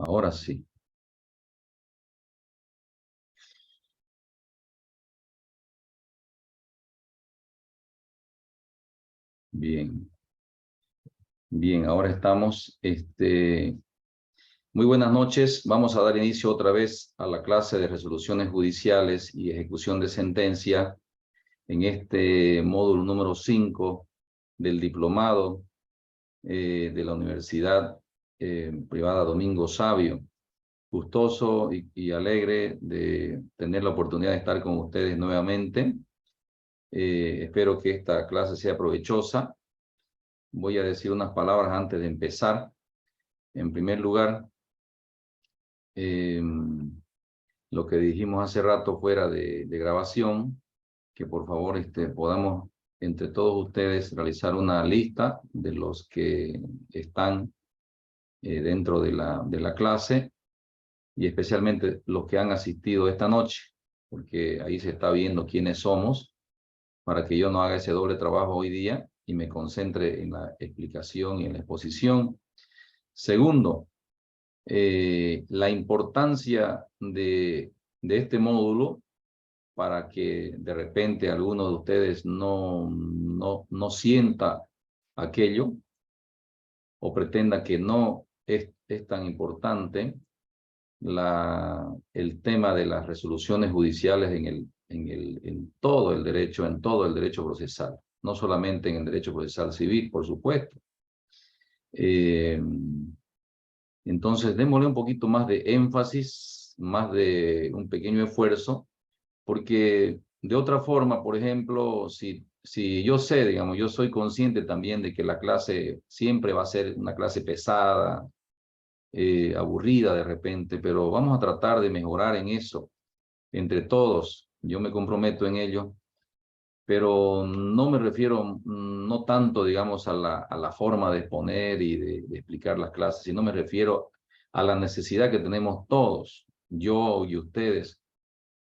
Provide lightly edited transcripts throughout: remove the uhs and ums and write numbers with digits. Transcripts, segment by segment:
Ahora sí. Bien. Bien, ahora estamos. Muy buenas noches. Vamos a dar inicio otra vez a la clase de resoluciones judiciales y ejecución de sentencia en este módulo número 5 del diplomado de la Universidad Privada Domingo Savio. Gustoso y alegre de tener la oportunidad de estar con ustedes nuevamente. Espero que esta clase sea provechosa. Voy a decir unas palabras antes de empezar. En primer lugar, lo que dijimos hace rato fuera de grabación, que por favor podamos entre todos ustedes realizar una lista de los que están dentro de la clase y especialmente los que han asistido esta noche, porque ahí se está viendo quiénes somos, para que yo no haga ese doble trabajo hoy día y me concentre en la explicación y en la exposición. Segundo, la importancia de este módulo para que de repente alguno de ustedes no sienta aquello o pretenda que no es tan importante el tema de las resoluciones judiciales en todo el derecho procesal, no solamente en el derecho procesal civil, por supuesto. Entonces, démosle un poquito más de énfasis, más de un pequeño esfuerzo, porque de otra forma, por ejemplo, si yo sé, digamos, yo soy consciente también de que la clase siempre va a ser una clase pesada, aburrida de repente, pero vamos a tratar de mejorar en eso, entre todos. Yo me comprometo en ello, pero no me refiero no tanto, digamos, a la forma de exponer y de explicar las clases, sino me refiero a la necesidad que tenemos todos, yo y ustedes,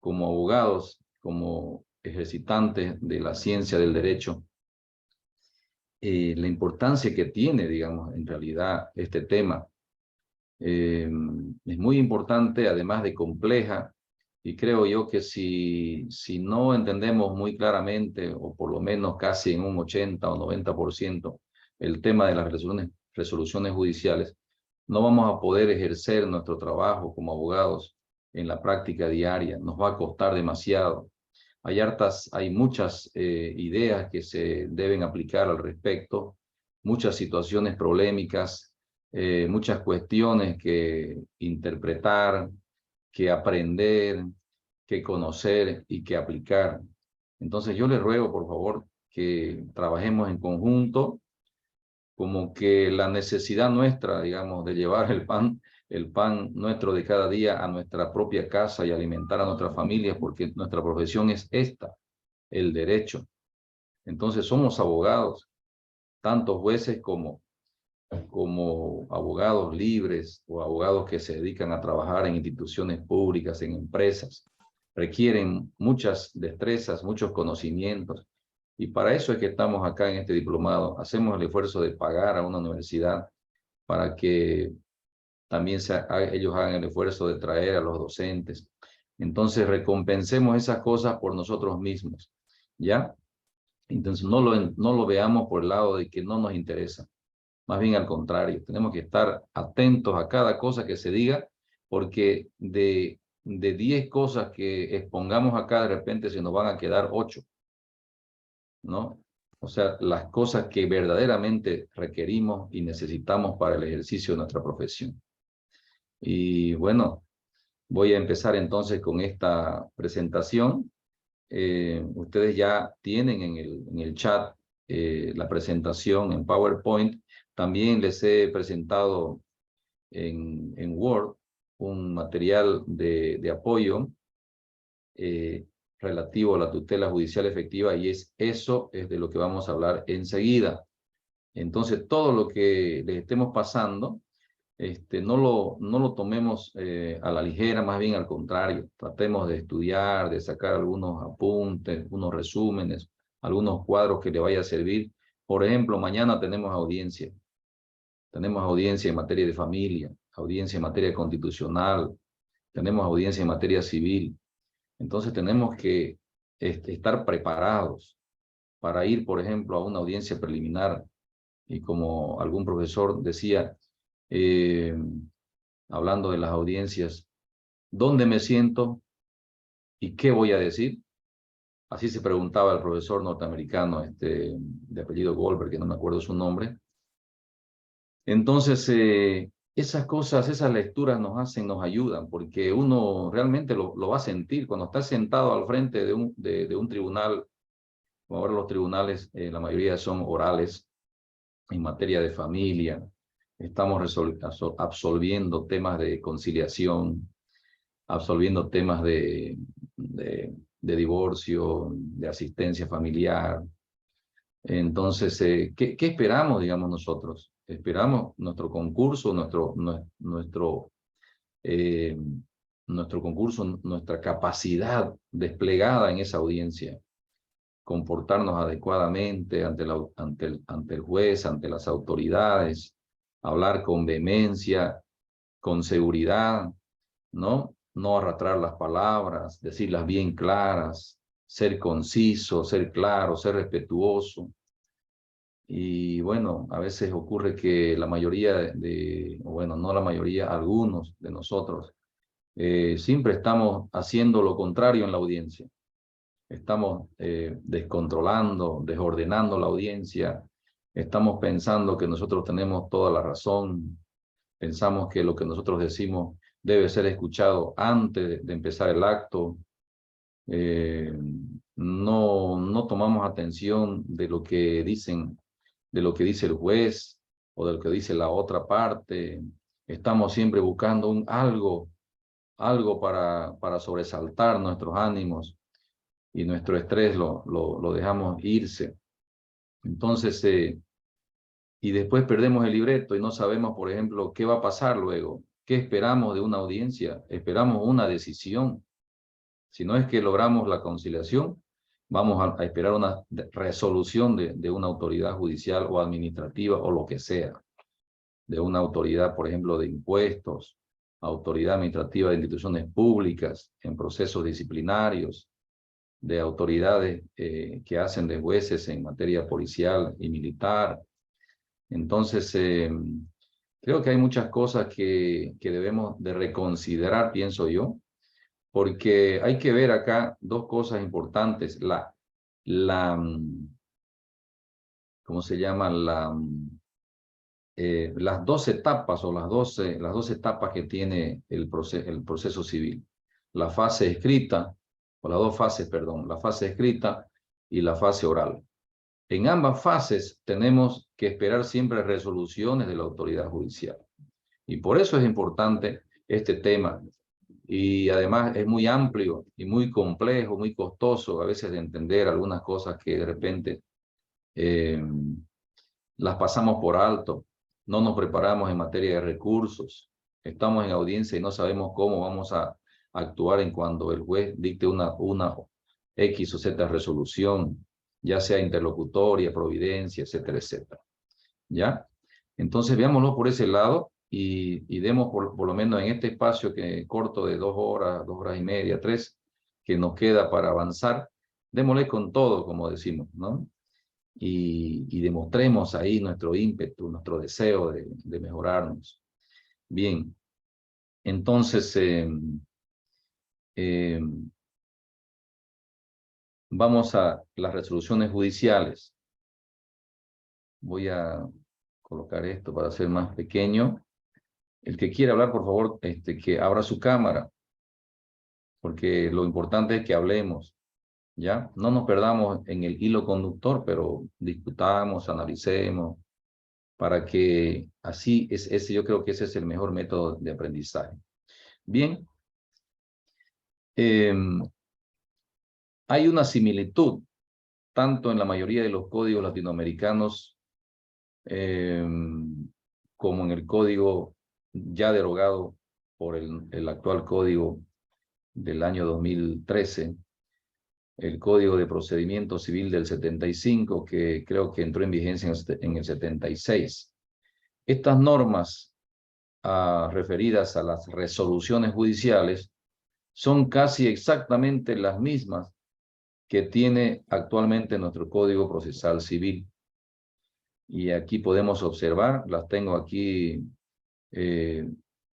como abogados, como ejercitantes de la ciencia del derecho, la importancia que tiene, digamos, en realidad este tema. Es muy importante, además de compleja, y creo yo que si no entendemos muy claramente, o por lo menos casi en un 80 o 90%, el tema de las resoluciones judiciales, no vamos a poder ejercer nuestro trabajo como abogados en la práctica diaria, nos va a costar demasiado. Hay muchas ideas que se deben aplicar al respecto, muchas situaciones polémicas, muchas cuestiones que interpretar, que aprender, que conocer y que aplicar. Entonces yo les ruego, por favor, que trabajemos en conjunto, como que la necesidad nuestra, digamos, de llevar el pan nuestro de cada día a nuestra propia casa y alimentar a nuestras familias, porque nuestra profesión es esta, el derecho. Entonces somos abogados, tanto jueces como abogados libres o abogados que se dedican a trabajar en instituciones públicas, en empresas. Requieren muchas destrezas, muchos conocimientos. Y para eso es que estamos acá en este diplomado. Hacemos el esfuerzo de pagar a una universidad para que también ellos hagan el esfuerzo de traer a los docentes. Entonces recompensemos esas cosas por nosotros mismos, ¿ya? Entonces no lo veamos por el lado de que no nos interesa. Más bien al contrario, tenemos que estar atentos a cada cosa que se diga, porque de 10 cosas que expongamos acá, de repente se nos van a quedar 8, ¿no? O sea, las cosas que verdaderamente requerimos y necesitamos para el ejercicio de nuestra profesión. Y bueno, voy a empezar entonces con esta presentación. Ustedes ya tienen en el chat la presentación en PowerPoint. También les he presentado en Word un material de apoyo relativo a la tutela judicial efectiva, y eso es de lo que vamos a hablar enseguida. Entonces, todo lo que les estemos pasando, no lo tomemos a la ligera, más bien al contrario. Tratemos de estudiar, de sacar algunos apuntes, unos resúmenes, algunos cuadros que le vaya a servir. Por ejemplo, mañana tenemos audiencia en materia de familia. audiencia en materia constitucional, tenemos audiencia en materia civil. Entonces tenemos que estar preparados para ir, por ejemplo, a una audiencia preliminar. Y como algún profesor decía, hablando de las audiencias, ¿dónde me siento y qué voy a decir? Así se preguntaba el profesor norteamericano, de apellido Goldberg, que no me acuerdo su nombre. Entonces, esas cosas, esas lecturas nos ayudan, porque uno realmente lo va a sentir cuando está sentado al frente de un tribunal. Ahora los tribunales, la mayoría son orales en materia de familia. Estamos absolviendo temas de conciliación, absolviendo temas de divorcio, de asistencia familiar. Entonces, ¿qué esperamos, digamos, nosotros? Esperamos nuestro concurso, eh, nuestro concurso, nuestra capacidad desplegada en esa audiencia, comportarnos adecuadamente ante el juez, ante las autoridades, hablar con vehemencia, con seguridad, ¿no? No arrastrar las palabras, decirlas bien claras, ser conciso, ser claro, ser respetuoso. Y bueno, a veces ocurre que la mayoría bueno, no la mayoría, algunos de nosotros, siempre estamos haciendo lo contrario en la audiencia. Estamos descontrolando, desordenando la audiencia. Estamos pensando que nosotros tenemos toda la razón. Pensamos que lo que nosotros decimos debe ser escuchado antes de empezar el acto. No tomamos atención de lo que dice el juez o de lo que dice la otra parte. Estamos siempre buscando algo para sobresaltar nuestros ánimos, y nuestro estrés lo dejamos irse. Entonces, y después perdemos el libreto y no sabemos, por ejemplo, qué va a pasar luego. ¿Qué esperamos de una audiencia? Esperamos una decisión. Si no es que logramos la conciliación, vamos a esperar una resolución de una autoridad judicial o administrativa o lo que sea. De una autoridad, por ejemplo, de impuestos, autoridad administrativa de instituciones públicas, en procesos disciplinarios, de autoridades que hacen de jueces en materia policial y militar. Entonces, creo que hay muchas cosas que debemos de reconsiderar, pienso yo, porque hay que ver acá dos cosas importantes. ¿Cómo se llama? Las dos etapas o las dos etapas que tiene el proceso civil. La fase escrita, o las dos fases, perdón, la fase escrita y la fase oral. En ambas fases tenemos que esperar siempre resoluciones de la autoridad judicial. Y por eso es importante este tema. Y además es muy amplio y muy complejo, muy costoso a veces de entender algunas cosas que de repente las pasamos por alto. No nos preparamos en materia de recursos. Estamos en audiencia y no sabemos cómo vamos a actuar en cuando el juez dicte una X o Z resolución, ya sea interlocutoria, providencia, etcétera, etcétera. ¿Ya? Entonces veámoslo por ese lado y demos por lo menos en este espacio corto de 2 horas, 2 horas y media, 3, que nos queda para avanzar, démosle con todo, como decimos, ¿no? Y demostremos ahí nuestro ímpetu, nuestro deseo de mejorarnos. Bien, entonces vamos a las resoluciones judiciales. Voy a colocar esto para hacer más pequeño. El que quiera hablar, por favor, que abra su cámara, porque lo importante es que hablemos, ¿ya? No nos perdamos en el hilo conductor, pero discutamos, analicemos, para que así, yo creo que ese es el mejor método de aprendizaje. Bien, hay una similitud, tanto en la mayoría de los códigos latinoamericanos, como en el código ya derogado por el actual código del año 2013, el Código de Procedimiento Civil del 75, que creo que entró en vigencia en el 76. Estas normas referidas a las resoluciones judiciales son casi exactamente las mismas que tiene actualmente nuestro Código Procesal Civil. Y aquí podemos observar, las tengo aquí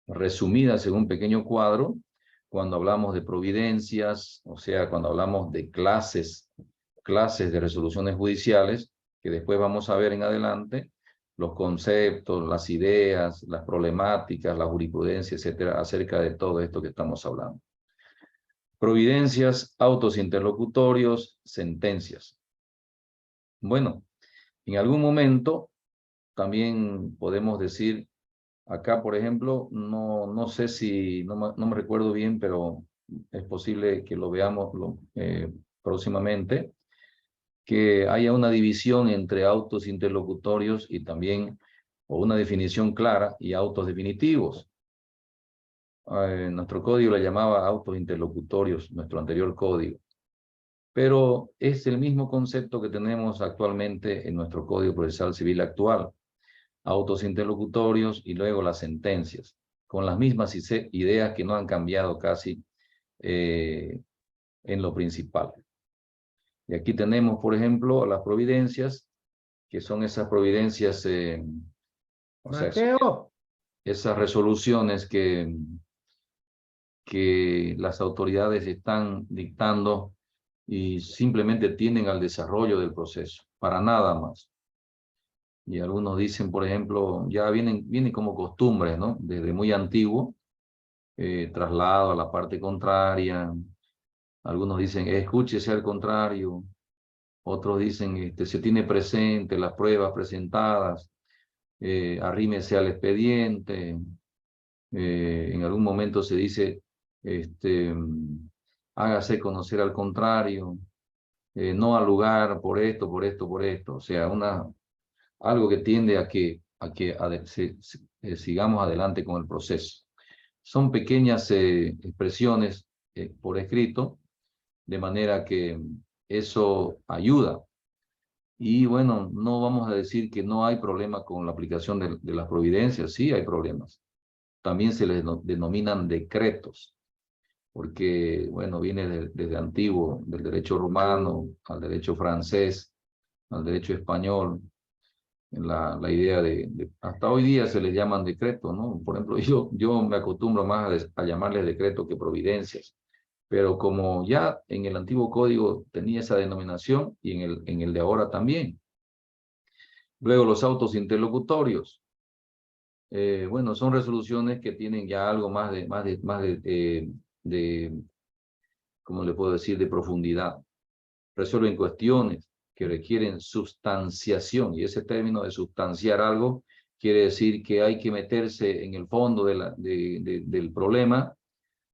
resumidas en un pequeño cuadro, cuando hablamos de providencias, o sea, cuando hablamos de clases de resoluciones judiciales, que después vamos a ver en adelante, los conceptos, las ideas, las problemáticas, la jurisprudencia, etcétera, acerca de todo esto que estamos hablando. Providencias, autos interlocutorios, sentencias. Bueno, en algún momento también podemos decir, acá por ejemplo, no sé si, no me recuerdo bien, pero es posible que lo veamos próximamente, que haya una división entre autos interlocutorios y también, o una definición clara, y autos definitivos. Nuestro código le llamaba autos interlocutorios, nuestro anterior código. Pero es el mismo concepto que tenemos actualmente en nuestro Código Procesal Civil actual. Autos interlocutorios y luego las sentencias, con las mismas ideas que no han cambiado casi en lo principal. Y aquí tenemos, por ejemplo, las providencias, que son esas providencias, o sea, esas resoluciones que las autoridades están dictando y simplemente tienden al desarrollo del proceso, para nada más. Y algunos dicen, por ejemplo, ya vienen como costumbres, ¿no? Desde muy antiguo, traslado a la parte contraria. Algunos dicen, escúchese al contrario. Otros dicen, se tiene presente las pruebas presentadas, arrímese al expediente. En algún momento se dice, hágase conocer al contrario, no al lugar por esto, por esto, por esto. O sea, algo que tiende a que sigamos adelante con el proceso. Son pequeñas expresiones por escrito, de manera que eso ayuda. Y bueno, no vamos a decir que no hay problema con la aplicación de las providencias, sí hay problemas. También se les denominan decretos, porque bueno, viene desde antiguo, del derecho romano al derecho francés, al derecho español, la idea hasta hoy día se les llaman decretos, ¿no? Por ejemplo, yo me acostumbro más a llamarles decretos que providencias, pero como ya en el antiguo código tenía esa denominación y en el de ahora también. Luego los autos interlocutorios. Bueno, son resoluciones que tienen ya algo más ¿cómo le puedo decir?, de profundidad. Resuelven cuestiones que requieren sustanciación, y ese término de sustanciar algo quiere decir que hay que meterse en el fondo del problema,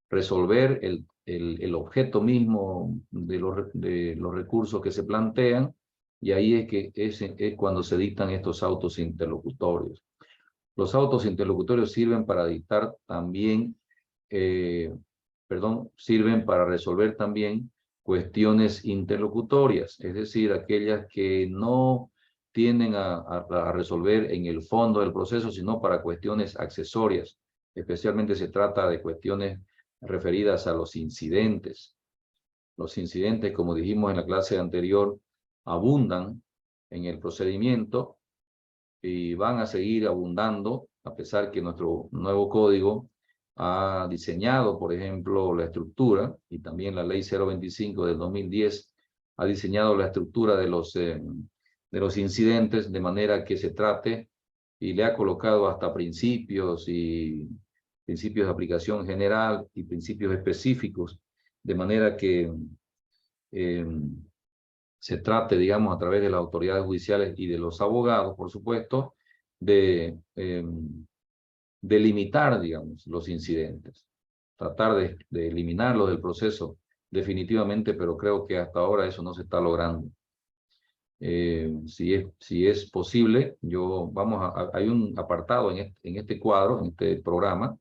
resolver el objeto mismo de los recursos que se plantean, y ahí es cuando se dictan estos autos interlocutorios. Los autos interlocutorios sirven para dictar también, sirven para resolver también cuestiones interlocutorias, es decir, aquellas que no tienden a resolver en el fondo del proceso, sino para cuestiones accesorias. Especialmente se trata de cuestiones referidas a los incidentes. Los incidentes, como dijimos en la clase anterior, abundan en el procedimiento y van a seguir abundando, a pesar que nuestro nuevo código ha diseñado, por ejemplo, la estructura, y también la ley 025 del 2010 ha diseñado la estructura de los incidentes de manera que se trate, y le ha colocado hasta principios de aplicación general y principios específicos, de manera que se trate, digamos, a través de las autoridades judiciales y de los abogados, por supuesto, de limitar, digamos, los incidentes. Tratar de eliminarlos del proceso definitivamente, pero creo que hasta ahora eso no se está logrando. Si es posible, hay un apartado en este cuadro, en este programa,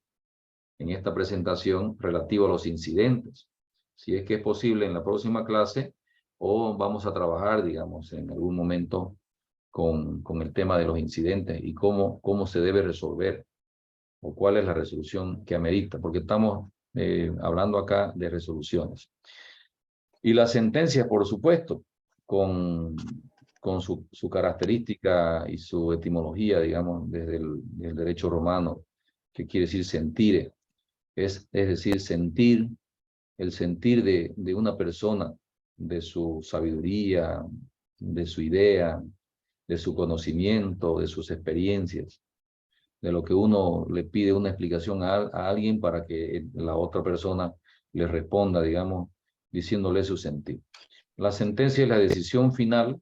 en esta presentación relativo a los incidentes. Si es que es posible en la próxima clase, o vamos a trabajar, digamos, en algún momento con el tema de los incidentes y cómo se debe resolver. o cuál es la resolución que amerita, porque estamos hablando acá de resoluciones. Y la sentencia, por supuesto, con su característica y su etimología, digamos, desde el derecho romano, que quiere decir sentire, es decir, sentir, el sentir de una persona, de su sabiduría, de su idea, de su conocimiento, de sus experiencias, de lo que uno le pide una explicación a alguien para que la otra persona le responda, digamos, diciéndole su sentir. La sentencia es la decisión final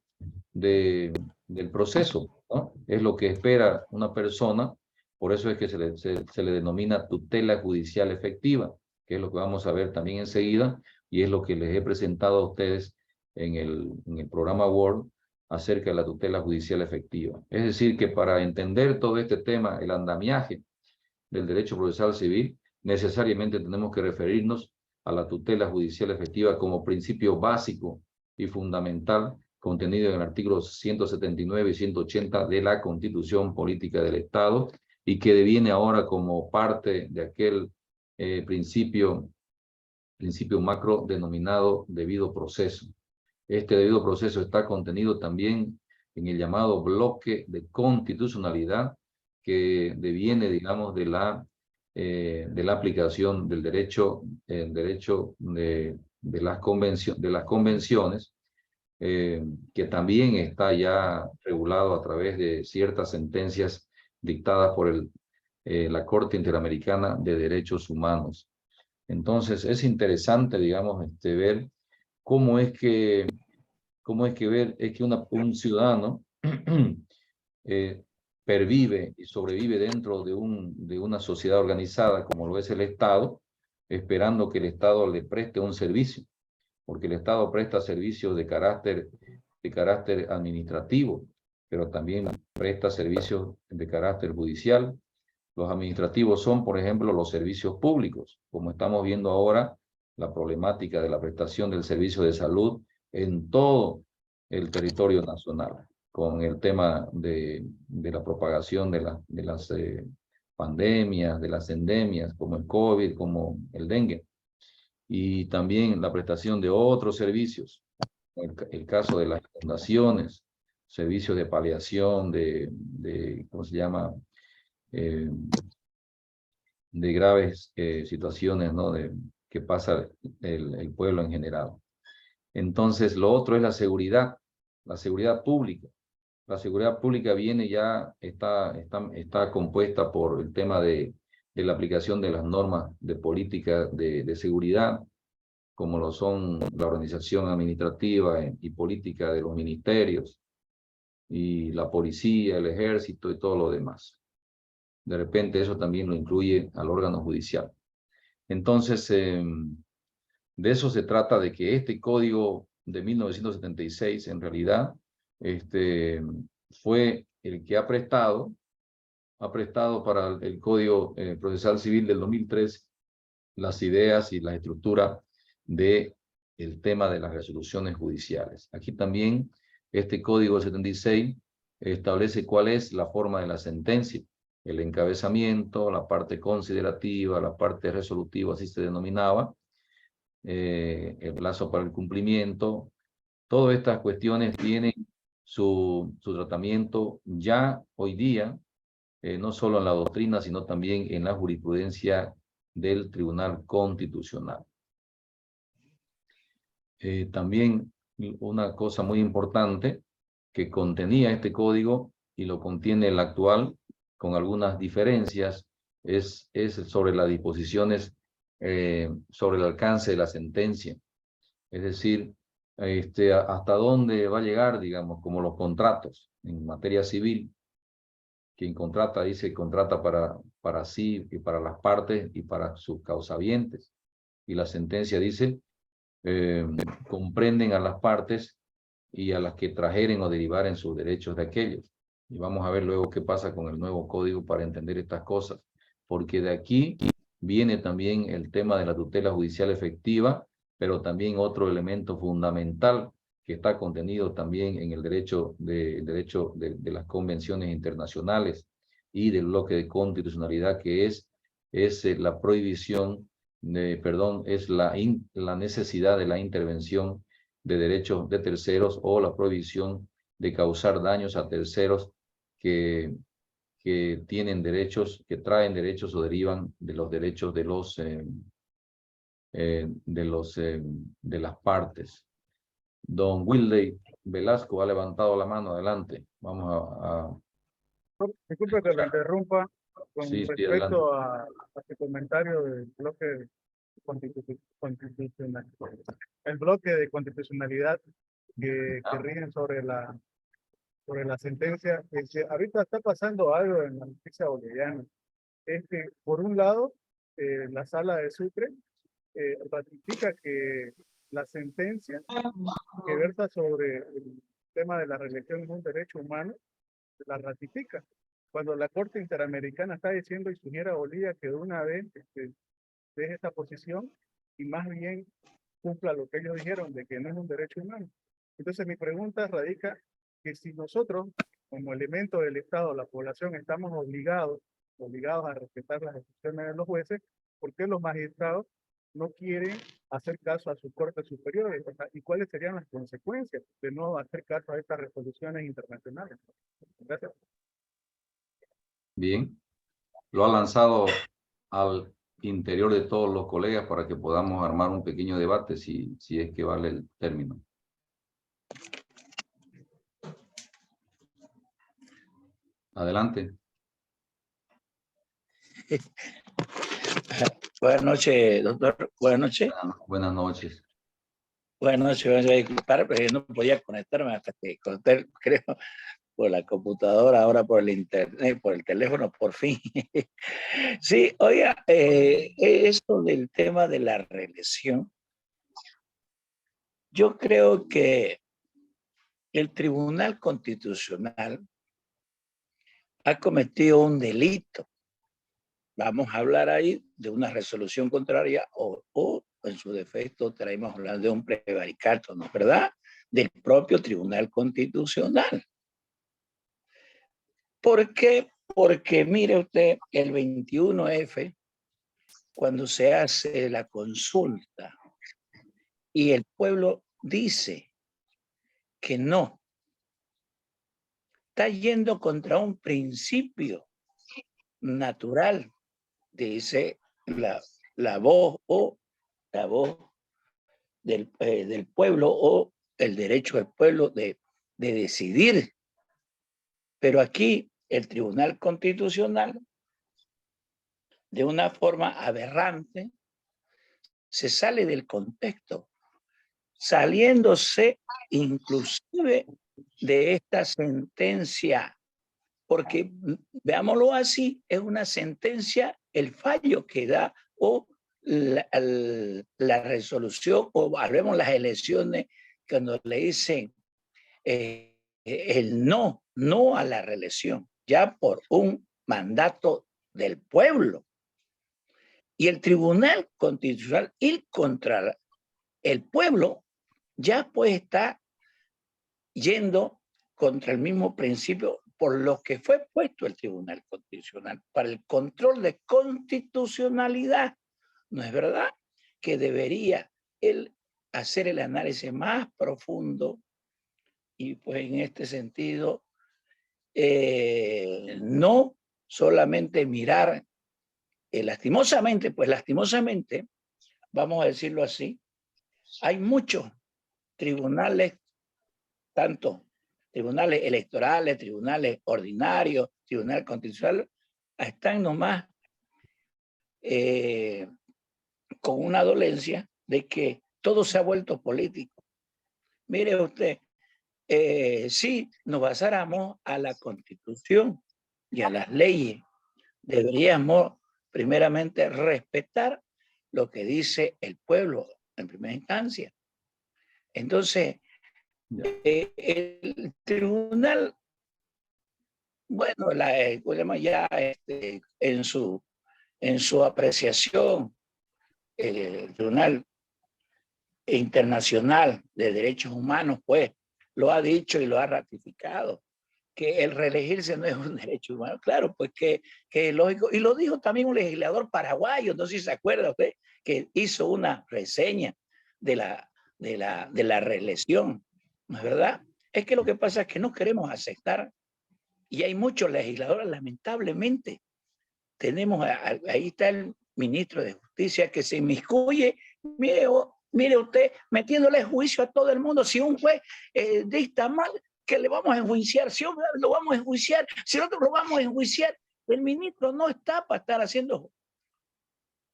del proceso, ¿no? Es lo que espera una persona, por eso es que se le denomina tutela judicial efectiva, que es lo que vamos a ver también enseguida, y es lo que les he presentado a ustedes en el programa Word acerca de la tutela judicial efectiva. Es decir, que para entender todo este tema, el andamiaje del derecho procesal civil, necesariamente tenemos que referirnos a la tutela judicial efectiva como principio básico y fundamental contenido en el artículo 179 y 180 de la Constitución Política del Estado y que deviene ahora como parte de aquel principio macro denominado debido proceso. Este debido proceso está contenido también en el llamado bloque de constitucionalidad que deviene, digamos, de la aplicación del derecho, el derecho de las convenciones, que también está ya regulado a través de ciertas sentencias dictadas por la Corte Interamericana de Derechos Humanos. Entonces, es interesante, digamos, ver cómo es que un ciudadano pervive y sobrevive dentro de una sociedad organizada como lo es el Estado, esperando que el Estado le preste un servicio, porque el Estado presta servicios de carácter administrativo, pero también presta servicios de carácter judicial. Los administrativos son, por ejemplo, los servicios públicos, como estamos viendo ahora, la problemática de la prestación del servicio de salud en todo el territorio nacional, con el tema de la propagación de las pandemias, de las endemias, como el COVID, como el dengue, y también la prestación de otros servicios, el caso de las fundaciones, servicios de paliación, ¿cómo se llama?, de graves situaciones, ¿no?, que pasa el pueblo en general. Entonces, lo otro es la seguridad pública. La seguridad pública viene ya, está compuesta por el tema de la aplicación de las normas de política de seguridad, como lo son la organización administrativa y política de los ministerios, y la policía, el ejército y todo lo demás. De repente eso también lo incluye al órgano judicial. Entonces, de eso se trata, de que este código de 1976, en realidad, fue el que ha prestado para el Código Procesal Civil del 2003 las ideas y la estructura del tema de las resoluciones judiciales. Aquí también este Código 76 establece cuál es la forma de la sentencia, el encabezamiento, la parte considerativa, la parte resolutiva, así se denominaba, el plazo para el cumplimiento. Todas estas cuestiones tienen su tratamiento ya hoy día, no solo en la doctrina, sino también en la jurisprudencia del Tribunal Constitucional. También una cosa muy importante que contenía este código y lo contiene el actual, con algunas diferencias, es sobre las disposiciones sobre el alcance de la sentencia. Es decir, hasta dónde va a llegar, digamos, como los contratos en materia civil. Quien contrata dice contrata para sí y para las partes y para sus causavientes. Y la sentencia dice comprenden a las partes y a las que trajeren o derivaren sus derechos de aquellos. Y vamos a ver luego qué pasa con el nuevo código para entender estas cosas, porque de aquí viene también el tema de la tutela judicial efectiva, pero también otro elemento fundamental que está contenido también en el derecho de las convenciones internacionales, y del bloque de constitucionalidad, que es la prohibición, es la necesidad de la intervención de derechos de terceros o la prohibición de causar daños a terceros que tienen derechos, que traen derechos o derivan de los derechos de las partes. Don Wilde Velasco ha levantado la mano. Adelante. Vamos a Disculpe que lo escuchar. interrumpa con Sí, sí, adelante. respecto a este comentario del bloque constitucional. El bloque de constitucionalidad que rigen sobre la sentencia, es que ahorita está pasando algo en la justicia boliviana. Es que, por un lado, la sala de Sucre ratifica que la sentencia que versa sobre el tema de la religión es un derecho humano, la ratifica. Cuando la Corte Interamericana está diciendo y sugiere a Bolivia que de una vez deje esta posición y más bien cumpla lo que ellos dijeron de que no es un derecho humano. Entonces mi pregunta radica que si nosotros, como elemento del Estado, la población, estamos obligados a respetar las decisiones de los jueces, ¿por qué los magistrados no quieren hacer caso a sus cortes superiores? O sea, ¿y cuáles serían las consecuencias de no hacer caso a estas resoluciones internacionales? Gracias. Bien. Lo ha lanzado al interior de todos los colegas para que podamos armar un pequeño debate, si es que vale el término. Adelante. Buenas noches, doctor. Buenas noches. Buenas noches. Buenas noches. Voy a disculpar, pero yo no podía conectarme hasta que conecté, creo, por la computadora, ahora por el internet, por el teléfono, por fin. Sí, oiga, esto del tema de la reelección, yo creo que el Tribunal Constitucional ha cometido un delito. Vamos a hablar ahí de una resolución contraria o en su defecto traemos hablar de un prevaricato, ¿no? ¿Verdad? Del propio Tribunal Constitucional. ¿Por qué? Porque mire usted, el 21F, cuando se hace la consulta y el pueblo dice que no, está yendo contra un principio natural, dice la voz del pueblo o el derecho del pueblo de decidir. Pero aquí el Tribunal Constitucional, de una forma aberrante, se sale del contexto, saliéndose inclusive de esta sentencia, porque veámoslo así, es una sentencia, el fallo que da o la resolución, o hablemos las elecciones, cuando le dicen el no a la reelección, ya por un mandato del pueblo. Y el Tribunal Constitucional ir contra el pueblo ya pues está yendo contra el mismo principio por lo que fue puesto el Tribunal Constitucional, para el control de constitucionalidad. ¿No es verdad? Que debería él hacer el análisis más profundo y pues en este sentido no solamente mirar lastimosamente, vamos a decirlo así, hay muchos tribunales, tanto tribunales electorales, tribunales ordinarios, tribunal constitucional, están nomás con una dolencia de que todo se ha vuelto político. Mire usted, si nos basáramos a la Constitución y a las leyes, deberíamos primeramente respetar lo que dice el pueblo en primera instancia. Entonces, el tribunal, bueno, ya en su apreciación, el Tribunal Internacional de Derechos Humanos, pues, lo ha dicho y lo ha ratificado, que el reelegirse no es un derecho humano. Claro, pues que es lógico. Y lo dijo también un legislador paraguayo, no sé si se acuerda usted, que hizo una reseña de la reelección, ¿no es verdad? Es que lo que pasa es que no queremos aceptar, y hay muchos legisladores, lamentablemente. Tenemos, ahí está el ministro de Justicia que se inmiscuye, mire usted, metiéndole juicio a todo el mundo. Si un juez dicta mal, que le vamos a enjuiciar, si lo vamos a enjuiciar, si nosotros lo vamos a enjuiciar, el ministro no está para estar haciendo,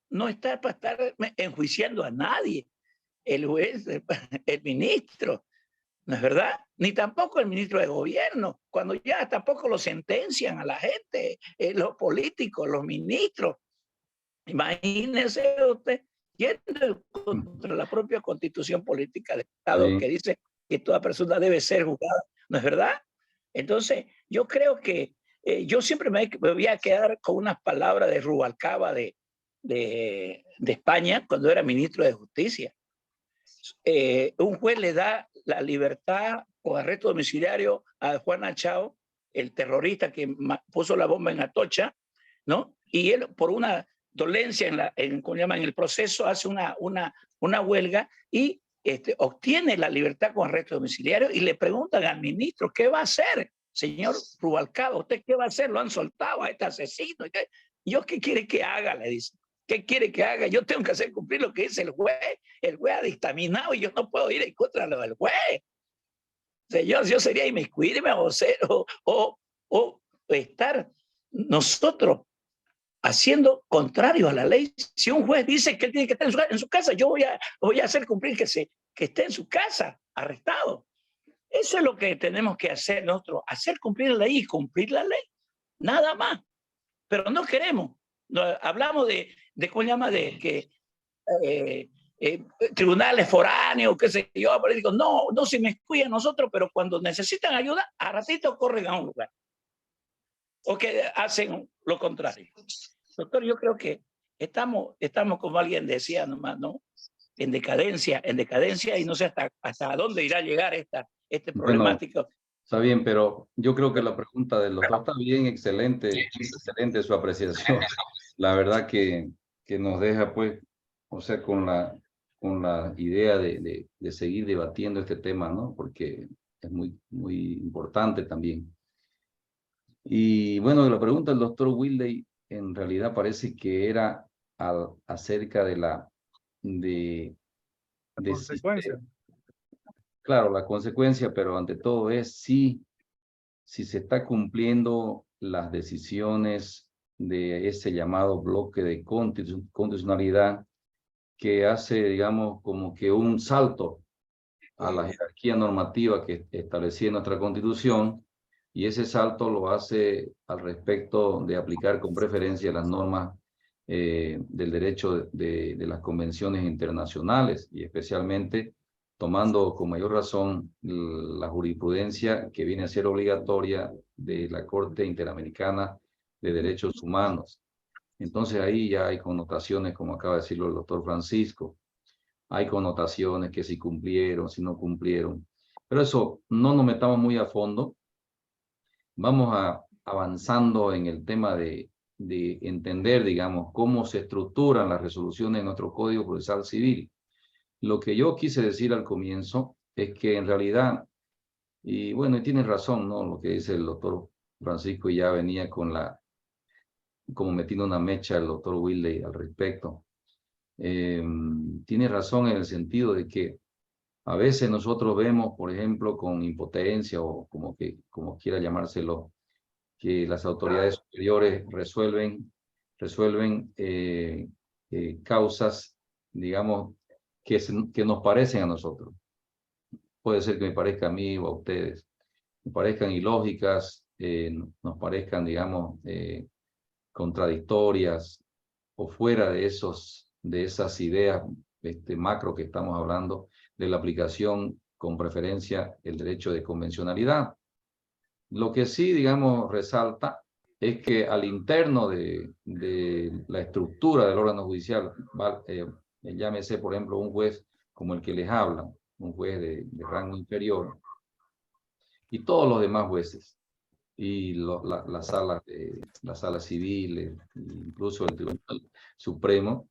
no está para estar enjuiciando a nadie, el juez, el ministro, ¿no es verdad? Ni tampoco el ministro de gobierno, cuando ya tampoco lo sentencian a la gente, los políticos, los ministros. Imagínese usted yendo contra la propia constitución política del Estado, Sí. que dice que toda persona debe ser juzgada, ¿no es verdad? Entonces, yo creo que yo siempre me voy a quedar con unas palabras de Rubalcaba de España cuando era ministro de Justicia. Un juez le da la libertad o arresto domiciliario a Juan Achao, el terrorista que puso la bomba en Atocha, ¿no? Y él, por una dolencia ¿cómo llaman? En el proceso, hace una huelga y obtiene la libertad con arresto domiciliario, y le preguntan al ministro, ¿qué va a hacer, señor Rubalcaba? ¿Usted qué va a hacer? Lo han soltado a este asesino. ¿Yo qué quiere que haga? Le dice. ¿Qué quiere que haga? Yo tengo que hacer cumplir lo que dice el juez. El juez ha dictaminado y yo no puedo ir en contra de lo del juez. Señor, yo sería inmiscuirme o estar nosotros haciendo contrario a la ley. Si un juez dice que él tiene que estar en su casa, yo voy a hacer cumplir que esté en su casa, arrestado. Eso es lo que tenemos que hacer nosotros, hacer cumplir la ley y cumplir la ley. Nada más. Pero no queremos. Hablamos de ¿cómo llama? De que tribunales foráneos, qué sé yo, políticos, no se inmiscuyen nosotros, pero cuando necesitan ayuda, a ratito corren a un lugar. O que hacen lo contrario. Doctor, yo creo que estamos como alguien decía nomás, ¿no? En decadencia, y no sé hasta dónde irá a llegar este problemático. Bueno, está bien, pero yo creo que la pregunta del doctor está bien, excelente su apreciación. La verdad que nos deja, pues, o sea, con la idea de seguir debatiendo este tema, ¿no? Porque es muy importante también. Y bueno, la pregunta del doctor Willey en realidad parece que era acerca de La consecuencia. claro, la consecuencia, pero ante todo es si se está cumpliendo las decisiones de ese llamado bloque de constitucionalidad que hace, digamos, como que un salto a la jerarquía normativa que establecía nuestra Constitución, y ese salto lo hace al respecto de aplicar con preferencia las normas del derecho de las convenciones internacionales, y especialmente tomando con mayor razón la jurisprudencia que viene a ser obligatoria de la Corte Interamericana de Derechos Humanos. Entonces ahí ya hay connotaciones, como acaba de decirlo el doctor Francisco, hay connotaciones que si cumplieron, si no cumplieron. Pero eso no nos metamos muy a fondo. Vamos avanzando en el tema de entender, digamos, cómo se estructuran las resoluciones en nuestro Código Procesal Civil. Lo que yo quise decir al comienzo es que en realidad, y bueno, y tiene razón, ¿no? Lo que dice el doctor Francisco, y ya venía como metiendo una mecha el doctor Willey al respecto. Tiene razón en el sentido de que a veces nosotros vemos, por ejemplo, con impotencia o como quiera llamárselo, que las autoridades superiores resuelven causas, digamos, que nos parecen a nosotros. Puede ser que me parezca a mí o a ustedes, me parezcan ilógicas, nos parezcan, digamos, contradictorias o fuera de esas ideas macro que estamos hablando de la aplicación con preferencia el derecho de convencionalidad. Lo que sí, digamos, resalta es que al interno de la estructura del órgano judicial, llámese, por ejemplo, un juez como el que les habla, un juez de rango inferior, y todos los demás jueces, y las salas civiles, incluso el Tribunal Supremo.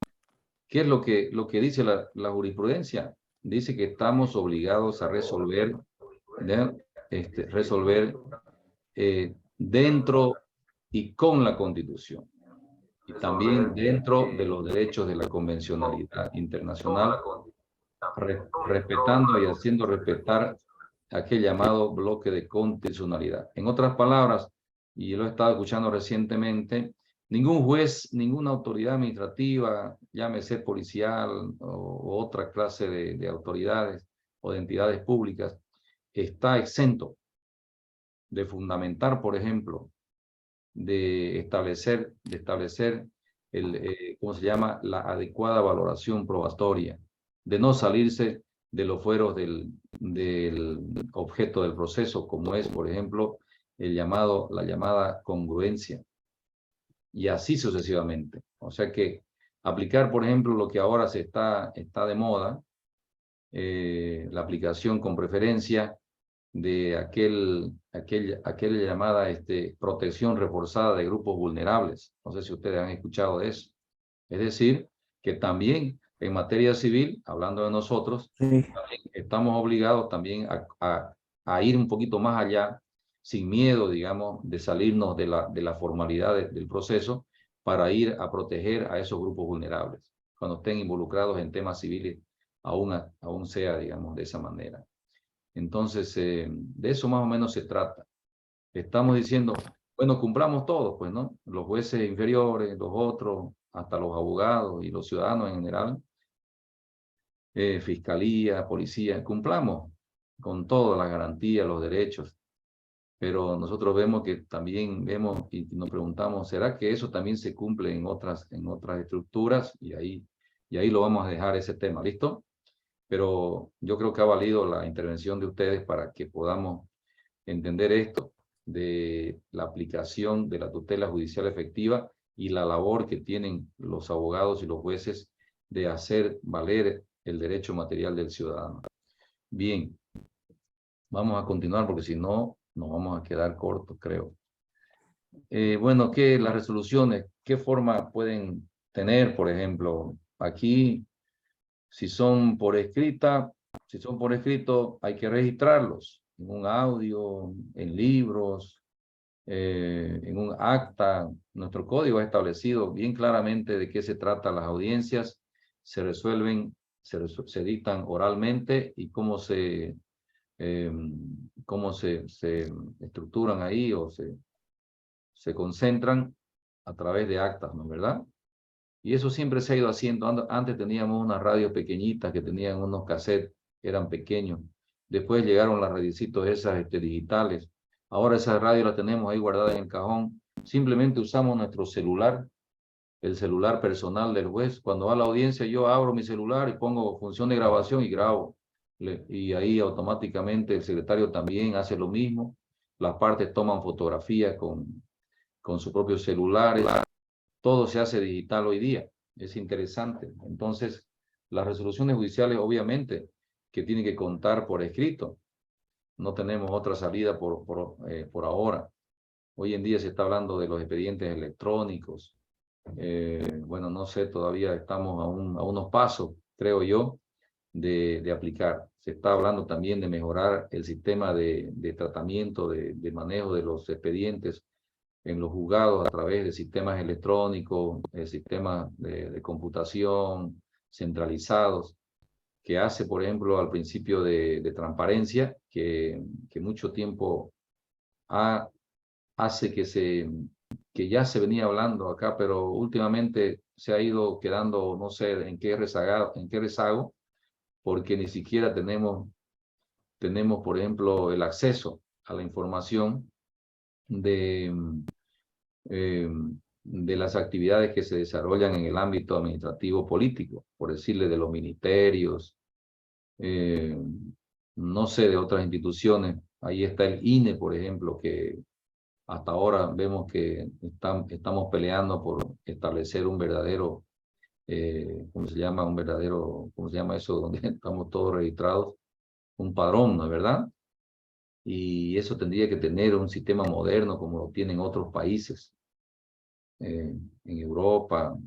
¿Qué es lo que dice la jurisprudencia? Dice que estamos obligados a resolver, resolver dentro y con la Constitución, y también dentro de los derechos de la convencionalidad internacional, respetando y haciendo respetar aquel llamado bloque de constitucionalidad. En otras palabras, y lo he estado escuchando recientemente, ningún juez, ninguna autoridad administrativa, llámese policial o otra clase de autoridades o de entidades públicas, está exento de fundamentar, por ejemplo, de establecer ¿cómo se llama? La adecuada valoración probatoria, de no salirse de los fueros del objeto del proceso, como es, por ejemplo, la llamada congruencia, y así sucesivamente. O sea que aplicar, por ejemplo, lo que ahora está de moda, la aplicación con preferencia de aquella llamada protección reforzada de grupos vulnerables. No sé si ustedes han escuchado de eso. Es decir, que también en materia civil, hablando de nosotros, Sí. estamos obligados también a ir un poquito más allá, sin miedo, digamos, de salirnos de la formalidad del proceso, para ir a proteger a esos grupos vulnerables, cuando estén involucrados en temas civiles, aún sea, digamos, de esa manera. Entonces, de eso más o menos se trata. Estamos diciendo, bueno, cumplamos todos, pues, ¿no? Los jueces inferiores, los otros, hasta los abogados y los ciudadanos en general, fiscalía, policía, cumplamos con todas las garantías, los derechos. Pero nosotros vemos que también vemos y nos preguntamos, ¿será que eso también se cumple en otras estructuras? Y ahí lo vamos a dejar ese tema, ¿listo? Pero yo creo que ha valido la intervención de ustedes para que podamos entender esto de la aplicación de la tutela judicial efectiva y la labor que tienen los abogados y los jueces de hacer valer el derecho material del ciudadano. Bien, vamos a continuar porque si no, nos vamos a quedar cortos, creo. Bueno, las resoluciones, ¿qué forma pueden tener? Por ejemplo, aquí, si son por escrito, hay que registrarlos en un audio, en libros, en un acta. Nuestro código ha establecido bien claramente de qué se trata las audiencias, se resuelven, se dictan oralmente, y cómo se estructuran ahí o se concentran a través de actas, ¿no es verdad? Y eso siempre se ha ido haciendo. Antes teníamos unas radios pequeñitas que tenían unos cassettes, eran pequeños. Después llegaron las radiecitos esas digitales. Ahora esas radios las tenemos ahí guardadas en el cajón. Simplemente usamos nuestro celular, el celular personal del juez. Cuando va a la audiencia, yo abro mi celular y pongo función de grabación y grabo. Y ahí automáticamente el secretario también hace lo mismo. Las partes toman fotografías con su propio celular. Todo se hace digital hoy día. Es interesante. Entonces, las resoluciones judiciales, obviamente, que tienen que contar por escrito. No tenemos otra salida por ahora. Hoy en día se está hablando de los expedientes electrónicos. Bueno, no sé, todavía estamos a unos pasos, creo yo, de aplicar. Se está hablando también de mejorar el sistema de tratamiento, de manejo de los expedientes en los juzgados a través de sistemas electrónicos, sistemas de computación centralizados, que hace, por ejemplo, al principio de transparencia, que mucho tiempo hace que ya se venía hablando acá, pero últimamente se ha ido quedando, no sé en qué rezago, porque ni siquiera tenemos, por ejemplo, el acceso a la información de las actividades que se desarrollan en el ámbito administrativo político, por decirle, de los ministerios, no sé, de otras instituciones. Ahí está el INE, por ejemplo, que hasta ahora vemos que estamos peleando por establecer un verdadero, ¿cómo se llama? ¿Cómo se llama eso? Donde estamos todos registrados, un padrón, ¿no es verdad? y eso tendría que tener un sistema moderno como lo tienen otros países. En Europa,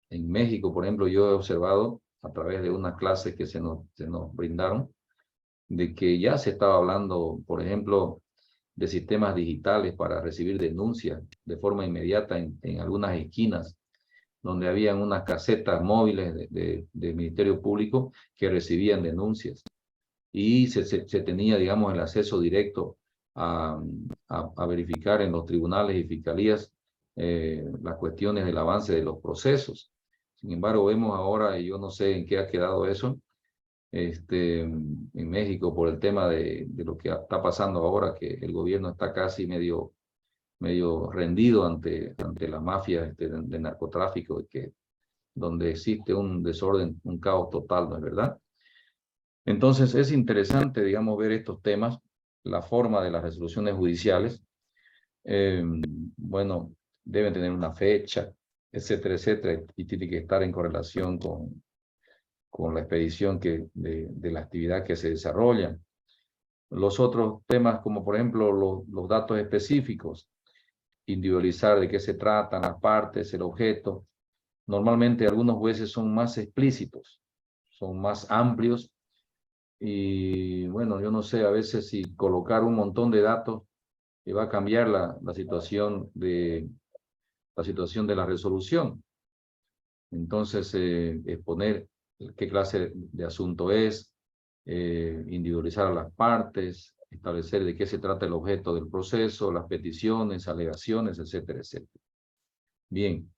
en México, por ejemplo, yo he observado a través de unas clases que se nos brindaron, de que ya se estaba hablando, por ejemplo, de sistemas digitales para recibir denuncias de forma inmediata en algunas esquinas, donde habían unas casetas móviles del Ministerio Público que recibían denuncias. Y se tenía, digamos, el acceso directo a verificar en los tribunales y fiscalías las cuestiones del avance de los procesos. Sin embargo, vemos ahora, y yo no sé en qué ha quedado eso, en México por el tema de lo que está pasando ahora, que el gobierno está casi medio rendido ante la mafia de narcotráfico, donde existe un desorden, un caos total, ¿no es verdad? Entonces es interesante, digamos, ver estos temas, la forma de las resoluciones judiciales. Bueno, deben tener una fecha, etcétera, etcétera, y tiene que estar en correlación con la expedición de la actividad que se desarrolla. Los otros temas, como por ejemplo los datos específicos, individualizar de qué se tratan las partes, el objeto. Normalmente algunos jueces son más explícitos, son más amplios, y bueno, yo no sé a veces si colocar un montón de datos va a cambiar la situación de la resolución. Entonces, exponer qué clase de asunto es, individualizar a las partes, establecer de qué se trata el objeto del proceso, las peticiones, alegaciones, etcétera, etcétera. Bien,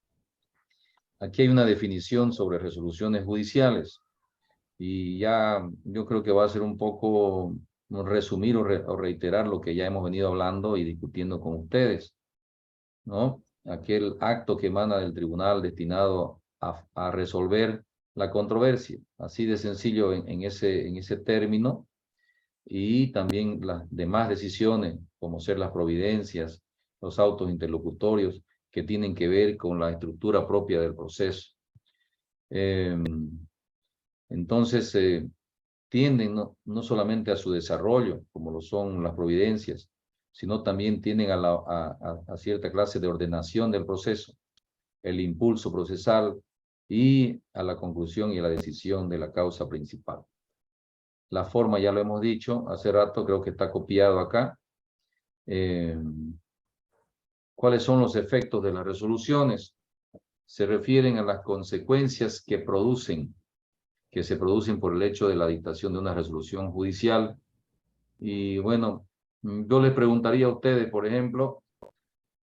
aquí hay una definición sobre resoluciones judiciales y ya yo creo que va a ser un poco resumir o reiterar lo que ya hemos venido hablando y discutiendo con ustedes, ¿no? Aquel acto que emana del tribunal destinado a resolver la controversia, así de sencillo en ese término, y también las demás decisiones, como ser las providencias, los autos interlocutorios, que tienen que ver con la estructura propia del proceso. Entonces, tienden no solamente a su desarrollo, como lo son las providencias, sino también tienden a cierta clase de ordenación del proceso, el impulso procesal y a la conclusión y a la decisión de la causa principal. La forma, ya lo hemos dicho hace rato, creo que está copiado acá. ¿Cuáles son los efectos de las resoluciones? Se refieren a las consecuencias que se producen por el hecho de la dictación de una resolución judicial. Y bueno, yo les preguntaría a ustedes, por ejemplo,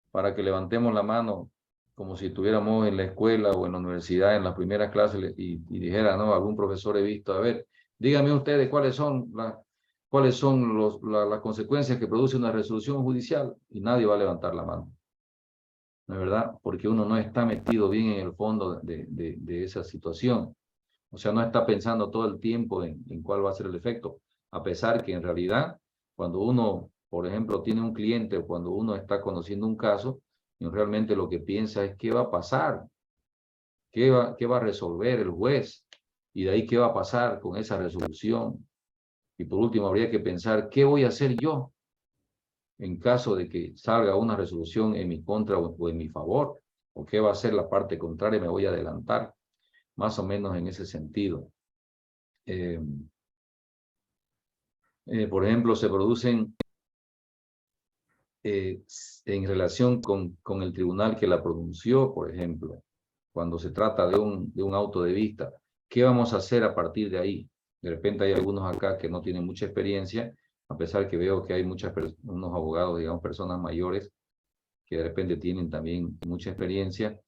para que levantemos la mano, como si estuviéramos en la escuela o en la universidad, en las primeras clases, y dijera, ¿no? Algún profesor he visto, a ver, díganme ustedes cuáles son las consecuencias que produce una resolución judicial, y nadie va a levantar la mano. ¿No es verdad? Porque uno no está metido bien en el fondo de esa situación. O sea, no está pensando todo el tiempo en cuál va a ser el efecto, a pesar que en realidad, cuando uno, por ejemplo, tiene un cliente o cuando uno está conociendo un caso, realmente lo que piensa es qué va a pasar, qué va a resolver el juez, y de ahí qué va a pasar con esa resolución. Y por último, habría que pensar qué voy a hacer yo en caso de que salga una resolución en mi contra o en mi favor, o qué va a hacer la parte contraria, me voy a adelantar, más o menos en ese sentido. Por ejemplo, se producen en relación con el tribunal que la pronunció, por ejemplo, cuando se trata de un auto de vista. ¿Qué vamos a hacer a partir de ahí? De repente hay algunos acá que no tienen mucha experiencia, a pesar que veo que hay unos abogados, digamos, personas mayores, que de repente tienen también mucha experiencia.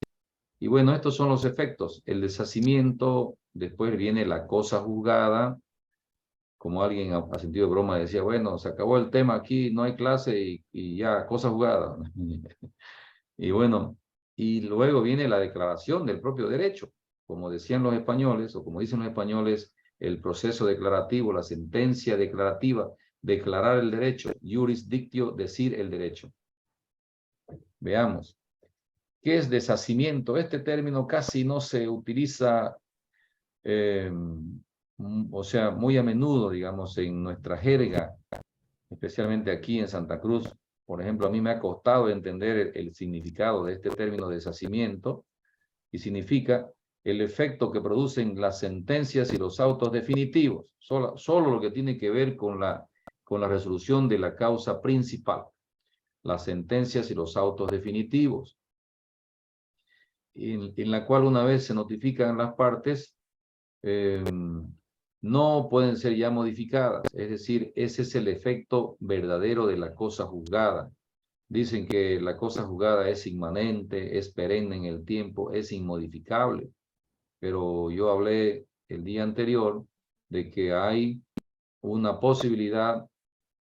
Y bueno, estos son los efectos. El deshacimiento, después viene la cosa juzgada, como alguien a sentido de broma decía, bueno, se acabó el tema aquí, no hay clase y ya, cosa jugada. Y bueno, y luego viene la declaración del propio derecho, como decían los españoles, o como dicen los españoles, el proceso declarativo, la sentencia declarativa, declarar el derecho, iuris dictio, decir el derecho. Veamos. ¿Qué es deshacimiento? Este término casi no se utiliza, o sea, muy a menudo, digamos, en nuestra jerga especialmente aquí en Santa Cruz. Por ejemplo, a mí me ha costado entender el significado de este término desacimiento, y significa el efecto que producen las sentencias y los autos definitivos, solo lo que tiene que ver con la resolución de la causa principal, las sentencias y los autos definitivos, en la cual una vez se notifican las partes, no pueden ser ya modificadas. Es decir, ese es el efecto verdadero de la cosa juzgada. Dicen que la cosa juzgada es inmanente, es perenne en el tiempo, es inmodificable. Pero yo hablé el día anterior de que hay una posibilidad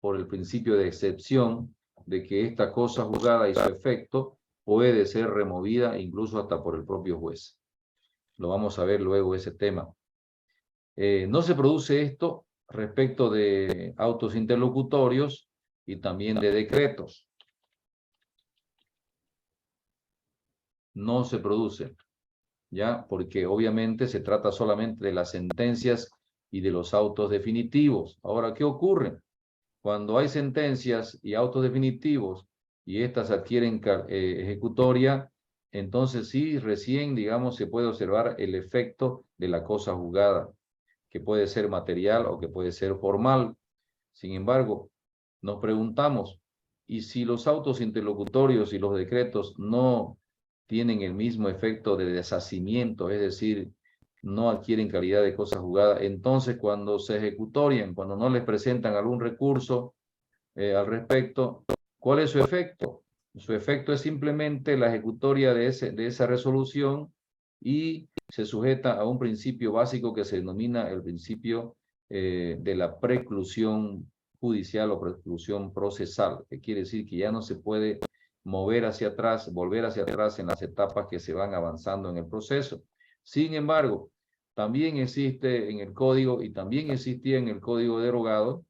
por el principio de excepción de que esta cosa juzgada y su efecto puede ser removida incluso hasta por el propio juez. Lo vamos a ver luego ese tema. No se produce esto respecto de autos interlocutorios y también de decretos. No se produce, ¿ya? Porque obviamente se trata solamente de las sentencias y de los autos definitivos. Ahora, ¿qué ocurre? Cuando hay sentencias y autos definitivos y estas adquieren ejecutoria, entonces sí, recién, digamos, se puede observar el efecto de la cosa juzgada, que puede ser material o que puede ser formal. Sin embargo, nos preguntamos, ¿y si los autos interlocutorios y los decretos no tienen el mismo efecto de deshacimiento, es decir, no adquieren calidad de cosa juzgada? Entonces, cuando se ejecutorian, cuando no les presentan algún recurso al respecto, ¿cuál es su efecto? Su efecto es simplemente la ejecutoria de esa resolución y se sujeta a un principio básico que se denomina el principio de la preclusión judicial o preclusión procesal, que quiere decir que ya no se puede mover hacia atrás, volver hacia atrás en las etapas que se van avanzando en el proceso. Sin embargo, también existe en el código y también existía en el código derogado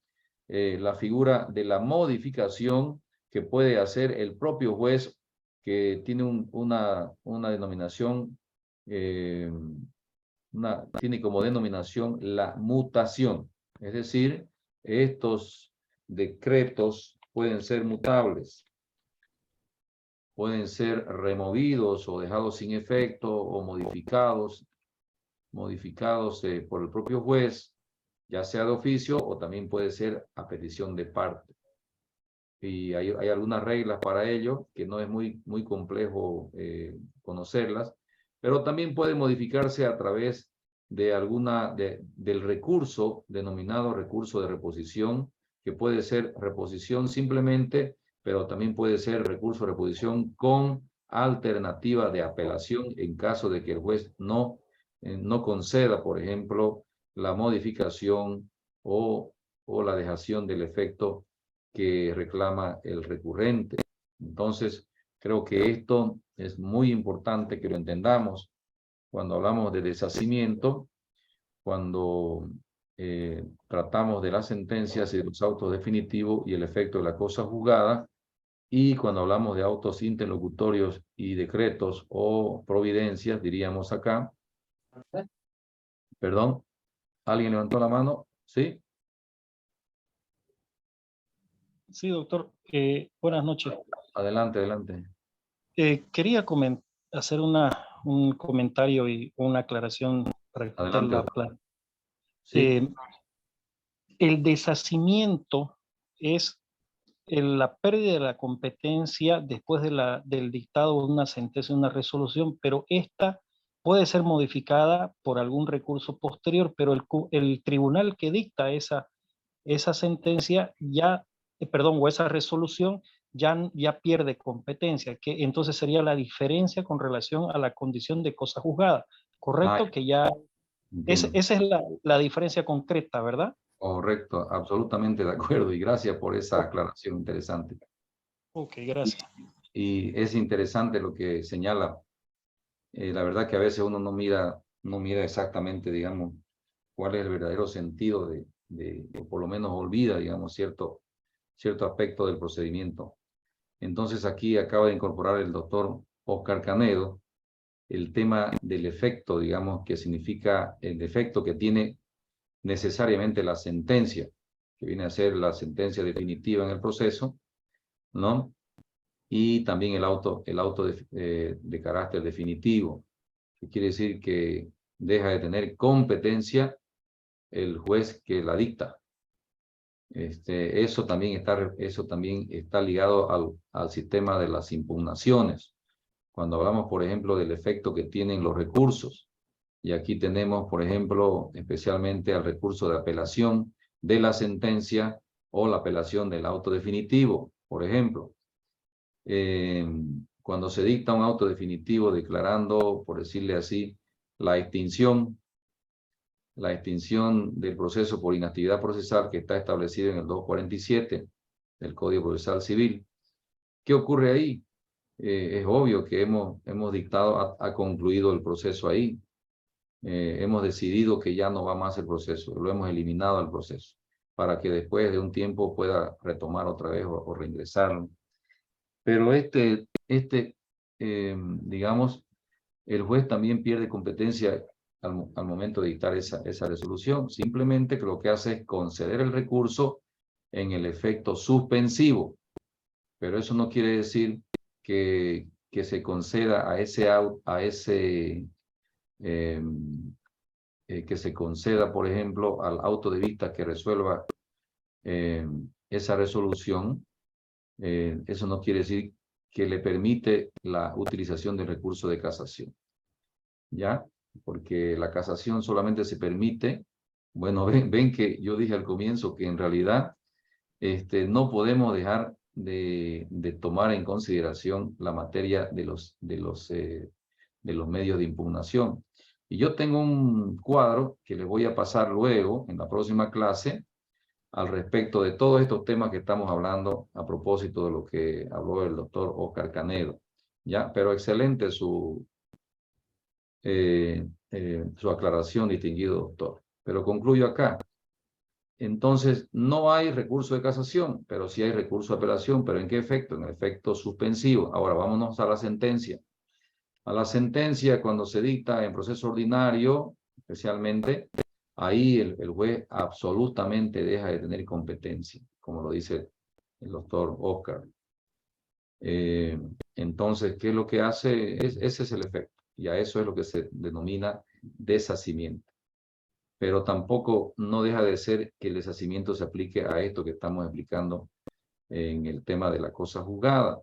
la figura de la modificación que puede hacer el propio juez, que tiene una denominación, tiene como denominación la mutación. Es decir, estos decretos pueden ser mutables, pueden ser removidos o dejados sin efecto o modificados por el propio juez, ya sea de oficio o también puede ser a petición de parte. Y hay algunas reglas para ello, que no es muy complejo conocerlas, pero también puede modificarse a través de del recurso denominado recurso de reposición, que puede ser reposición simplemente, pero también puede ser recurso de reposición con alternativa de apelación en caso de que el juez no conceda, por ejemplo, la modificación o la dejación del efecto que reclama el recurrente. Entonces, creo que esto es muy importante que lo entendamos cuando hablamos de deshacimiento, cuando tratamos de las sentencias y de los autos definitivos y el efecto de la cosa juzgada, y cuando hablamos de autos interlocutorios y decretos o providencias, diríamos acá. Perdón, ¿alguien levantó la mano? ¿Sí? Sí, doctor. Buenas noches. Adelante, adelante. Quería hacer un comentario y una aclaración para Adelante. Sí. El deshacimiento es la pérdida de la competencia después del dictado de una sentencia, una resolución, pero esta puede ser modificada por algún recurso posterior, pero el tribunal que dicta esa sentencia o esa resolución ya pierde competencia, que entonces sería la diferencia con relación a la condición de cosa juzgada, ¿correcto? Que ya, esa es la diferencia concreta, ¿verdad? Correcto, absolutamente de acuerdo, y gracias por esa aclaración interesante. Ok, gracias. Y es interesante lo que señala. La verdad que a veces uno no mira exactamente, digamos, cuál es el verdadero sentido o por lo menos olvida, digamos, cierto aspecto del procedimiento. Entonces aquí acaba de incorporar el doctor Oscar Canedo el tema del efecto, digamos, que significa el efecto que tiene necesariamente la sentencia. que viene a ser la sentencia definitiva en el proceso, ¿no? Y también el auto de carácter definitivo, que quiere decir que deja de tener competencia el juez que la dicta. Eso también está ligado al sistema de las impugnaciones. Cuando hablamos, por ejemplo, del efecto que tienen los recursos, y aquí tenemos, por ejemplo, especialmente al recurso de apelación de la sentencia o la apelación del auto definitivo, por ejemplo. Cuando se dicta un auto definitivo declarando, por decirle así, la extinción del proceso por inactividad procesal que está establecido en el 247 del Código Procesal Civil. ¿Qué ocurre ahí? Es obvio que hemos dictado, ha concluido el proceso ahí. Hemos decidido que ya no va más el proceso, lo hemos eliminado el proceso, para que después de un tiempo pueda retomar otra vez o reingresarlo. Pero digamos, el juez también pierde competencia al momento de dictar esa resolución. Simplemente que lo que hace es conceder el recurso en el efecto suspensivo. Pero eso no quiere decir que se conceda que se conceda, por ejemplo, al auto de vista que resuelva esa resolución. Eso no quiere decir que le permite la utilización del recurso de casación, ¿ya? Porque la casación solamente se permite, bueno, ven que yo dije al comienzo que en realidad no podemos dejar de tomar en consideración la materia de los medios de impugnación. Y yo tengo un cuadro que les voy a pasar luego en la próxima clase al respecto de todos estos temas que estamos hablando a propósito de lo que habló el doctor Oscar Canedo. ¿Ya? Pero excelente su aclaración, distinguido doctor. Pero concluyo acá. Entonces, no hay recurso de casación, pero sí hay recurso de apelación. ¿Pero en qué efecto? En el efecto suspensivo. Ahora, vámonos a la sentencia. A la sentencia, cuando se dicta en proceso ordinario, especialmente, ahí el juez absolutamente deja de tener competencia, como lo dice el doctor Oscar. Entonces, ¿qué es lo que hace? Ese es el efecto. Y a eso es lo que se denomina deshacimiento. Pero tampoco no deja de ser que el deshacimiento se aplique a esto que estamos explicando en el tema de la cosa juzgada.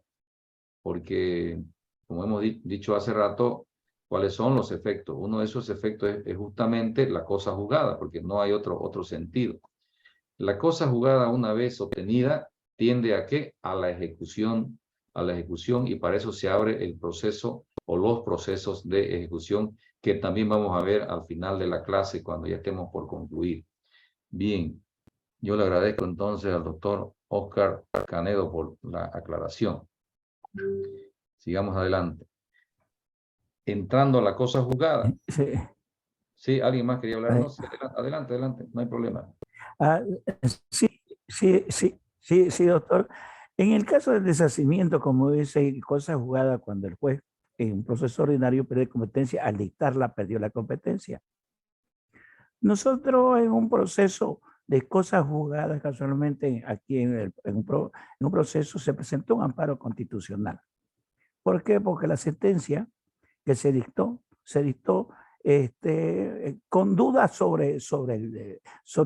Porque, como hemos dicho hace rato, ¿cuáles son los efectos? Uno de esos efectos es justamente la cosa juzgada, porque no hay otro sentido. La cosa juzgada, una vez obtenida, tiende a ¿qué? A la ejecución, y para eso se abre el proceso o los procesos de ejecución que también vamos a ver al final de la clase cuando ya estemos por concluir. Bien, yo le agradezco entonces al doctor Oscar Canedo por la aclaración. Sigamos adelante. Entrando a la cosa juzgada. Sí. Sí, ¿alguien más quería hablar? No, sí, adelante, no hay problema. Sí, doctor. En el caso del deshacimiento, como dice, cosa juzgada cuando el juez en un proceso ordinario pierde competencia, al dictarla perdió la competencia. Nosotros en un proceso de cosas juzgadas, casualmente aquí en un proceso se presentó un amparo constitucional. ¿Por qué? Porque la sentencia que se dictó con dudas sobre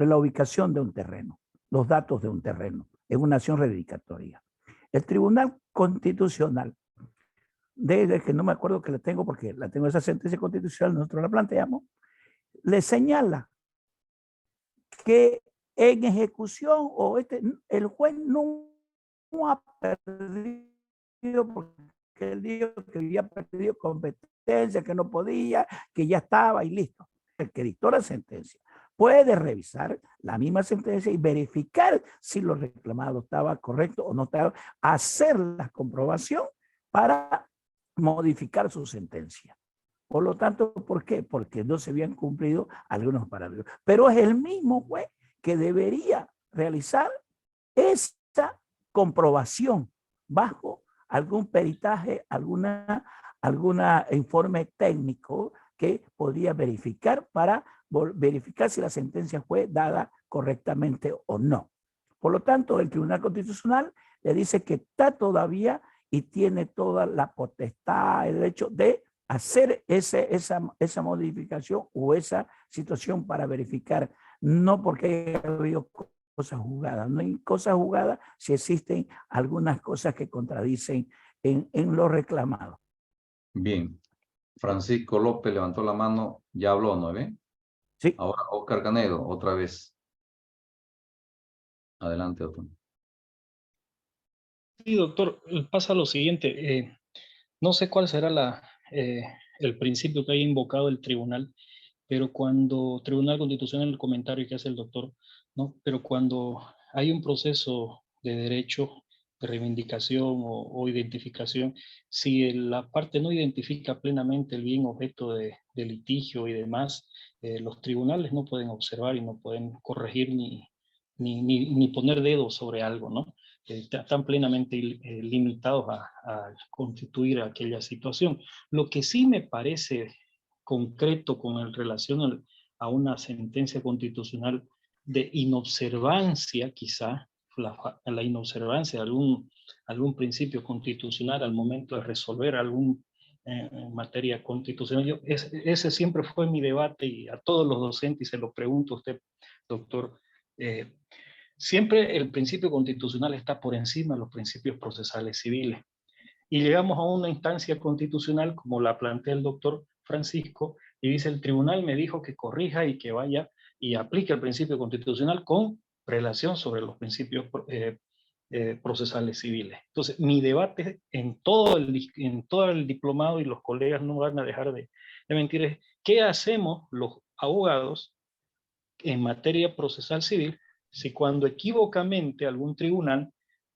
la ubicación de un terreno, los datos de un terreno, en una acción reivindicatoria. El Tribunal Constitucional, desde que no me acuerdo que la tengo, porque la tengo esa sentencia constitucional, nosotros la planteamos, le señala que en ejecución el juez no ha perdido porque él dijo que había perdido competencia, que no podía, que ya estaba y listo. El que dictó la sentencia puede revisar la misma sentencia y verificar si lo reclamado estaba correcto o no estaba, hacer la comprobación para modificar su sentencia. Por lo tanto, ¿por qué? Porque no se habían cumplido algunos parámetros. Pero es el mismo juez que debería realizar esta comprobación bajo algún peritaje, alguna informe técnico que podría verificar para verificar si la sentencia fue dada correctamente o no. Por lo tanto, el Tribunal Constitucional le dice que está todavía y tiene toda la potestad, el derecho de hacer esa modificación o esa situación para verificar, no porque haya habido cosas jugadas. No hay cosas jugadas si existen algunas cosas que contradicen en lo reclamado. Bien. Francisco López levantó la mano, ya habló, ¿no ve? Sí. Ahora Oscar Canedo, otra vez. Adelante, doctor. Sí, doctor, pasa lo siguiente. No sé cuál será el principio que haya invocado el tribunal, pero cuando Tribunal Constitucional, el comentario que hace el doctor, ¿no? Pero cuando hay un proceso de derecho, de reivindicación o identificación, si la parte no identifica plenamente el bien objeto de litigio y demás, los tribunales no pueden observar y no pueden corregir ni poner dedos sobre algo, ¿no? Están plenamente limitados a constituir aquella situación. Lo que sí me parece concreto con relación a una sentencia constitucional de inobservancia, quizá, la inobservancia de algún principio constitucional al momento de resolver en materia constitucional. Ese siempre fue mi debate y a todos los docentes, y se lo pregunto a usted, doctor, siempre el principio constitucional está por encima de los principios procesales civiles. Y llegamos a una instancia constitucional, como la plantea el doctor Francisco, y dice: el tribunal me dijo que corrija y que vaya y aplique el principio constitucional con relación sobre los principios procesales civiles. Entonces, mi debate en todo el diplomado, y los colegas no van a dejar de mentir, es: ¿qué hacemos los abogados en materia procesal civil si cuando equivocamente algún tribunal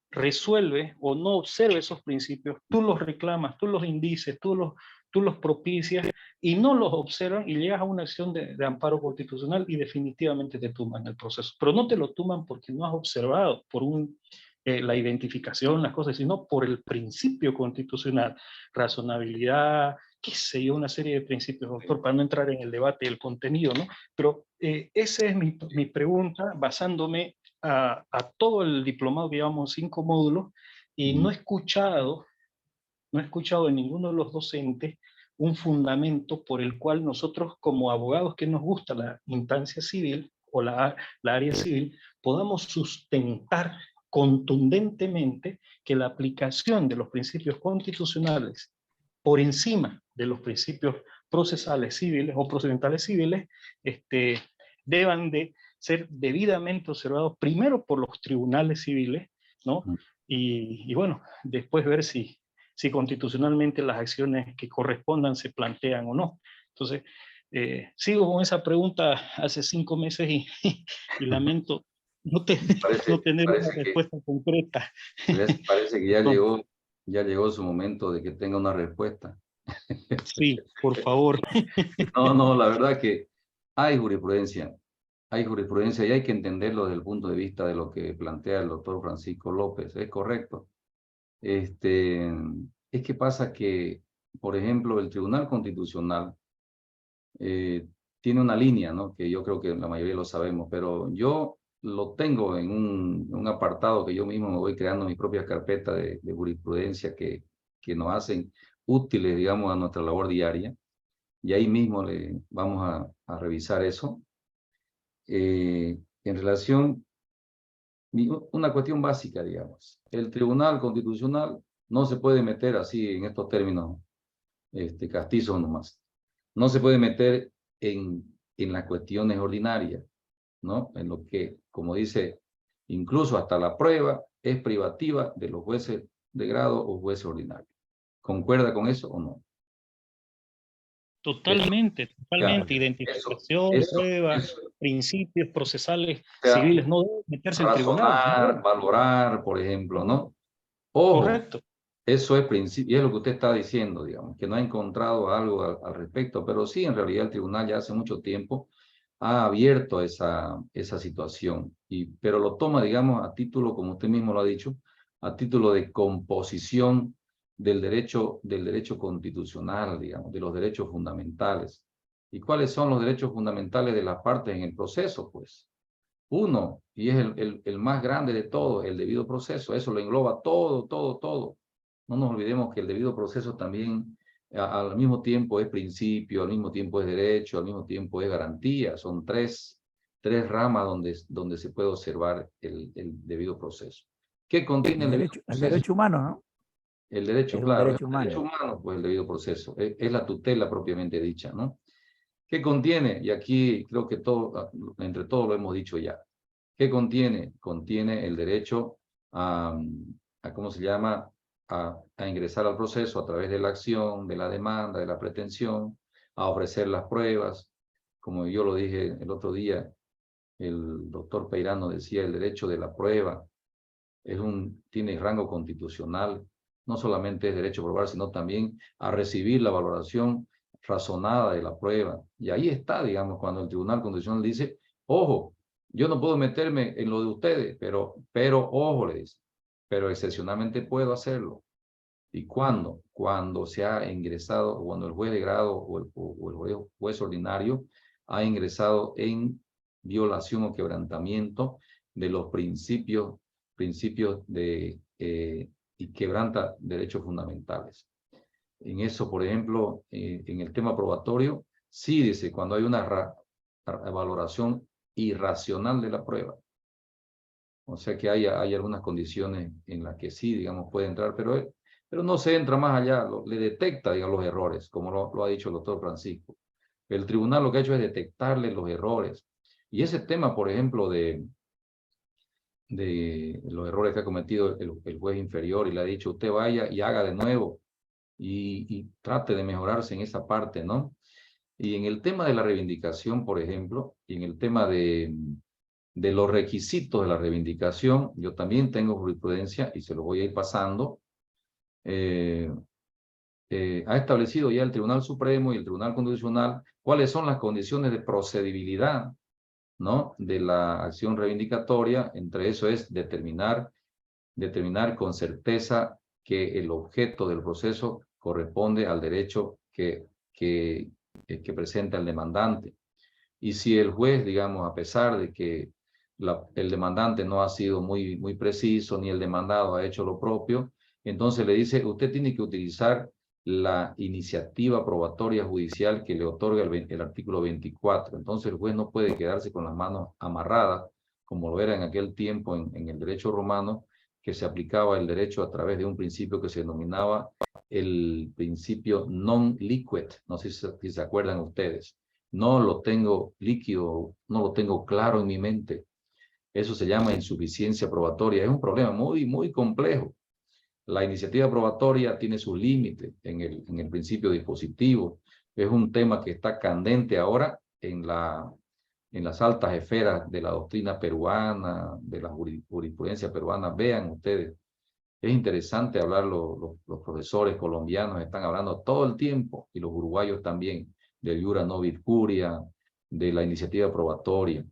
resuelve o no observa esos principios, tú los reclamas, tú los indices, tú los propicias y no los observan y llegas a una acción de amparo constitucional y definitivamente te tumban el proceso? Pero no te lo tumban porque no has observado por la identificación, las cosas, sino por el principio constitucional, razonabilidad, qué sé yo, una serie de principios, doctor, para no entrar en el debate y el contenido, ¿no? Pero esa es mi pregunta, basándome a todo el diplomado que llevamos 5 módulos, y no he escuchado en ninguno de los docentes un fundamento por el cual nosotros, como abogados que nos gusta la instancia civil o la área civil, podamos sustentar contundentemente que la aplicación de los principios constitucionales por encima de los principios procesales civiles o procedimentales civiles deban de ser debidamente observados primero por los tribunales civiles, ¿no? Y bueno, después ver si constitucionalmente las acciones que correspondan se plantean o no. Entonces, sigo con esa pregunta hace 5 meses y lamento no tener una respuesta concreta. Parece que ya llegó su momento de que tenga una respuesta. Sí, por favor. No, la verdad que hay jurisprudencia y hay que entenderlo desde el punto de vista de lo que plantea el doctor Francisco López. Es correcto. Es que pasa que, por ejemplo, el Tribunal Constitucional tiene una línea, ¿no? Que yo creo que la mayoría lo sabemos, pero yo lo tengo en un apartado que yo mismo me voy creando mis propias carpetas de jurisprudencia que nos hacen útiles, digamos, a nuestra labor diaria. Y ahí mismo vamos a revisar eso. En relación, una cuestión básica, digamos. El Tribunal Constitucional no se puede meter así en estos términos castizos nomás. No se puede meter en las cuestiones ordinarias, ¿no? En lo que, como dice, incluso hasta la prueba es privativa de los jueces de grado o jueces ordinarios. ¿Concuerda con eso o no? Totalmente. Claro, Identificación, pruebas, principios procesales civiles, no debe meterse en tribunal. tribunal. Valorar, por ejemplo, ¿no? Ojo, correcto. Eso es principio, y es lo que usted está diciendo, digamos, que no ha encontrado algo al respecto, pero sí, en realidad el tribunal ya hace mucho tiempo ha abierto esa situación, pero lo toma, digamos, a título, como usted mismo lo ha dicho, a título de composición del derecho constitucional, digamos, de los derechos fundamentales. ¿Y cuáles son los derechos fundamentales de las partes en el proceso? Pues uno, y es el más grande de todos, el debido proceso. Eso lo engloba todo, todo, todo. No nos olvidemos que el debido proceso también al mismo tiempo es principio, al mismo tiempo es derecho, al mismo tiempo es garantía. Son tres ramas donde se puede observar el debido proceso. ¿Qué contiene el debido proceso? El derecho humano, ¿no? El derecho, Es claro, un derecho el humano. derecho humano, pues el debido proceso. Es la tutela propiamente dicha, ¿no? ¿Qué contiene? Y aquí creo que entre todos lo hemos dicho ya. ¿Qué contiene? Contiene el derecho ¿cómo se llama? A ingresar al proceso a través de la acción, de la demanda, de la pretensión, a ofrecer las pruebas. Como yo lo dije el otro día, el doctor Peirano decía, el derecho de la prueba tiene rango constitucional. No solamente es derecho a probar, sino también a recibir la valoración razonada de la prueba. Y ahí está, digamos, cuando el Tribunal Constitucional dice, ojo, yo no puedo meterme en lo de ustedes, pero ojo, le dice, pero excepcionalmente puedo hacerlo. ¿Y cuándo? Cuando se ha ingresado, cuando el juez de grado o el juez ordinario ha ingresado en violación o quebrantamiento de los principios y quebranta derechos fundamentales. En eso, por ejemplo, en el tema probatorio, sí dice cuando hay una valoración irracional de la prueba. O sea que hay algunas condiciones en las que sí, digamos, puede entrar, pero no se entra más allá, le detecta, digamos, los errores, como lo ha dicho el doctor Francisco. El tribunal lo que ha hecho es detectarle los errores. Y ese tema, por ejemplo, de los errores que ha cometido el juez inferior y le ha dicho, usted vaya y haga de nuevo y trate de mejorarse en esa parte, ¿no? Y en el tema de la reivindicación, por ejemplo, y en el tema de los requisitos de la reivindicación, yo también tengo jurisprudencia y se lo voy a ir pasando. Ha establecido ya el Tribunal Supremo y el Tribunal Constitucional cuáles son las condiciones de procedibilidad, ¿no?, de la acción reivindicatoria. Entre eso es determinar con certeza que el objeto del proceso corresponde al derecho que presenta el demandante. Y si el juez, digamos, a pesar de que el demandante no ha sido muy preciso, ni el demandado ha hecho lo propio, entonces le dice, usted tiene que utilizar la iniciativa probatoria judicial que le otorga el artículo 24. Entonces el juez no puede quedarse con las manos amarradas, como lo era en aquel tiempo en el derecho romano, que se aplicaba el derecho a través de un principio que se denominaba el principio non liquet. No sé si se acuerdan ustedes. No lo tengo líquido, no lo tengo claro en mi mente. Eso se llama insuficiencia probatoria. Es un problema muy complejo. La iniciativa probatoria tiene sus límites en el principio dispositivo. Es un tema que está candente ahora en las altas esferas de la doctrina peruana, de la jurisprudencia peruana. Vean ustedes, es interesante hablar, los profesores colombianos están hablando todo el tiempo, y los uruguayos también, del iura nobis curia, de la iniciativa probatoria.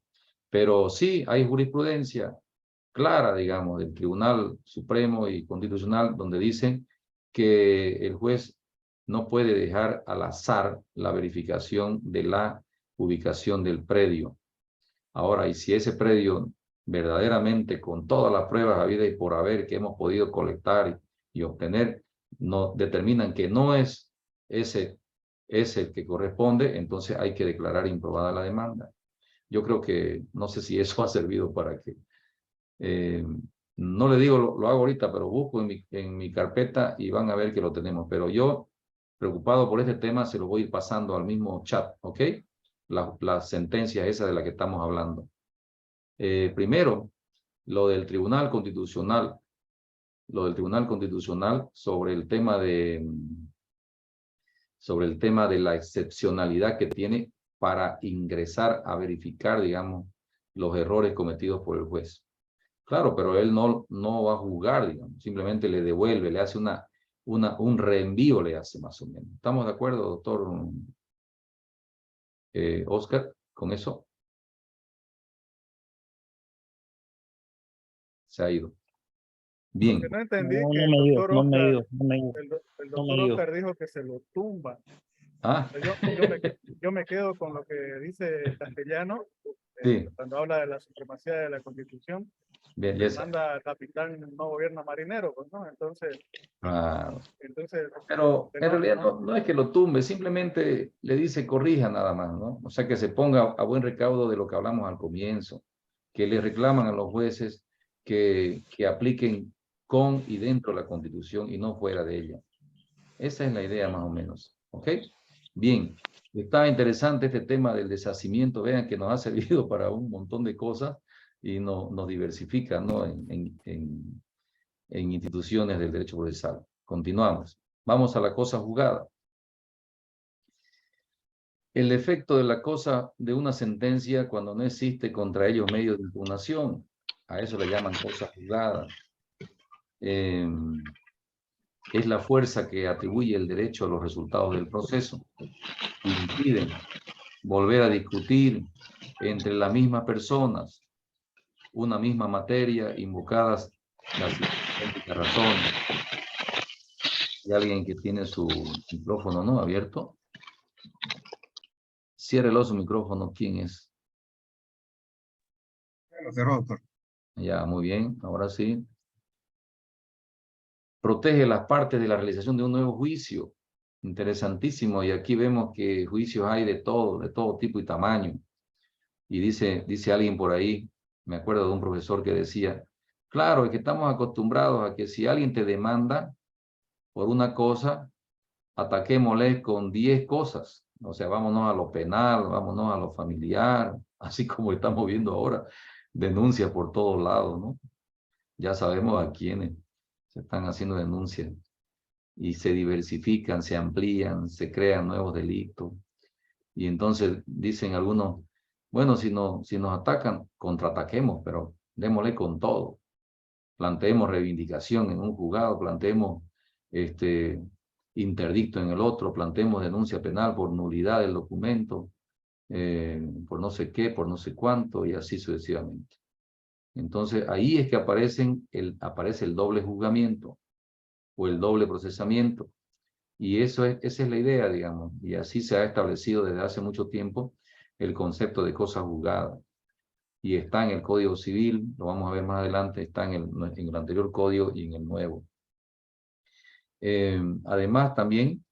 Pero sí, hay jurisprudencia clara, digamos, del Tribunal Supremo y Constitucional, donde dicen que el juez no puede dejar al azar la verificación de la ubicación del predio. Ahora, y si ese predio verdaderamente, con todas las pruebas habidas y por haber que hemos podido colectar y obtener, determinan que no es ese el que corresponde, entonces hay que declarar improbada la demanda. Yo creo que, no sé si eso ha servido para que, no le digo lo hago ahorita, pero busco en mi carpeta y van a ver que lo tenemos. Pero yo, preocupado por este tema, se lo voy a ir pasando al mismo chat, ¿ok? La sentencia esa de la que estamos hablando. Primero, lo del Tribunal Constitucional. Lo del Tribunal Constitucional sobre el tema de la excepcionalidad que tiene para ingresar a verificar, digamos, los errores cometidos por el juez. Claro, pero él no va a juzgar, digamos, simplemente le devuelve, le hace un reenvío, le hace más o menos. ¿Estamos de acuerdo, doctor Oscar, con eso? Se ha ido. Bien. Lo que no entendí No, que no el me he ido, doctor no me he Oscar, ido, no me he ido, el no me doctor he ido. Oscar dijo que se lo tumba. Ah, Yo me quedo con lo que dice el castellano, Sí. Cuando habla de la supremacía de la Constitución, Belleza. manda capitán no gobierna marinero, pues, ¿no? Entonces, Claro. entonces Pero en realidad no, no es que lo tumbe, simplemente le dice corrija nada más, ¿no? O sea, que se ponga a buen recaudo de lo que hablamos al comienzo, que le reclaman a los jueces que apliquen con y dentro de la Constitución y no fuera de ella. Esa es la idea más o menos, ¿ok? Bien, está interesante este tema del deshacimiento, vean que nos ha servido para un montón de cosas y nos diversifica, ¿no? En instituciones del derecho procesal. Continuamos. Vamos a la cosa juzgada. El efecto de la cosa de una sentencia cuando no existe contra ellos medios de impugnación. A eso le llaman cosa juzgada. Es la fuerza que atribuye el derecho a los resultados del proceso. Impiden volver a discutir entre las mismas personas una misma materia, invocadas las idénticas razones. Hay alguien que tiene su micrófono, ¿no? Abierto. Ciérrelo su micrófono. ¿Quién es? Lo cerró, doctor. Ya, muy bien. Ahora sí. Protege las partes de la realización de un nuevo juicio. Interesantísimo. Y aquí vemos que juicios hay de todo tipo y tamaño. Y dice alguien por ahí, me acuerdo de un profesor que decía, claro, es que estamos acostumbrados a que si alguien te demanda por una cosa, ataquémosle con 10 cosas. O sea, vámonos a lo penal, vámonos a lo familiar, así como estamos viendo ahora, denuncias por todos lados, ¿no? Ya sabemos a quiénes se están haciendo denuncias y se diversifican, se amplían, se crean nuevos delitos. Y entonces dicen algunos, bueno, si nos atacan, contraataquemos, pero démosle con todo. Planteemos reivindicación en un juzgado, planteemos interdicto en el otro, planteemos denuncia penal por nulidad del documento, por no sé qué, por no sé cuánto, y así sucesivamente. Entonces, ahí es que aparece el doble juzgamiento o el doble procesamiento. Y esa es la idea, digamos, y así se ha establecido desde hace mucho tiempo el concepto de cosa juzgada. Y está en el Código Civil, lo vamos a ver más adelante, está en el anterior código y en el nuevo. Además, también,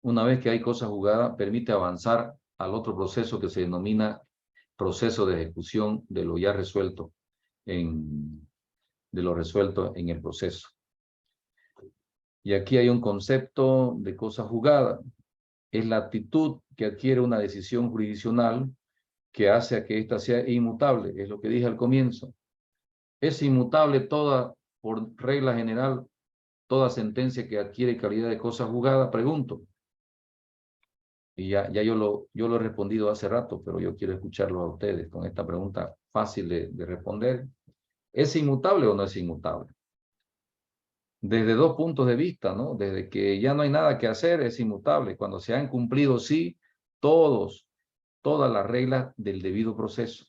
una vez que hay cosa juzgada, permite avanzar al otro proceso que se denomina proceso de ejecución de lo ya resuelto en el proceso. Y aquí hay un concepto de cosa juzgada. Es la actitud que adquiere una decisión jurisdiccional que hace a que ésta sea inmutable. Es lo que dije al comienzo. Es inmutable por regla general, toda sentencia que adquiere calidad de cosa juzgada, pregunto. Y ya yo lo he respondido hace rato, pero yo quiero escucharlo a ustedes con esta pregunta fácil de responder. ¿Es inmutable o no es inmutable? Desde dos puntos de vista, ¿no? Desde que ya no hay nada que hacer, es inmutable. Cuando se han cumplido, sí, todas las reglas del debido proceso.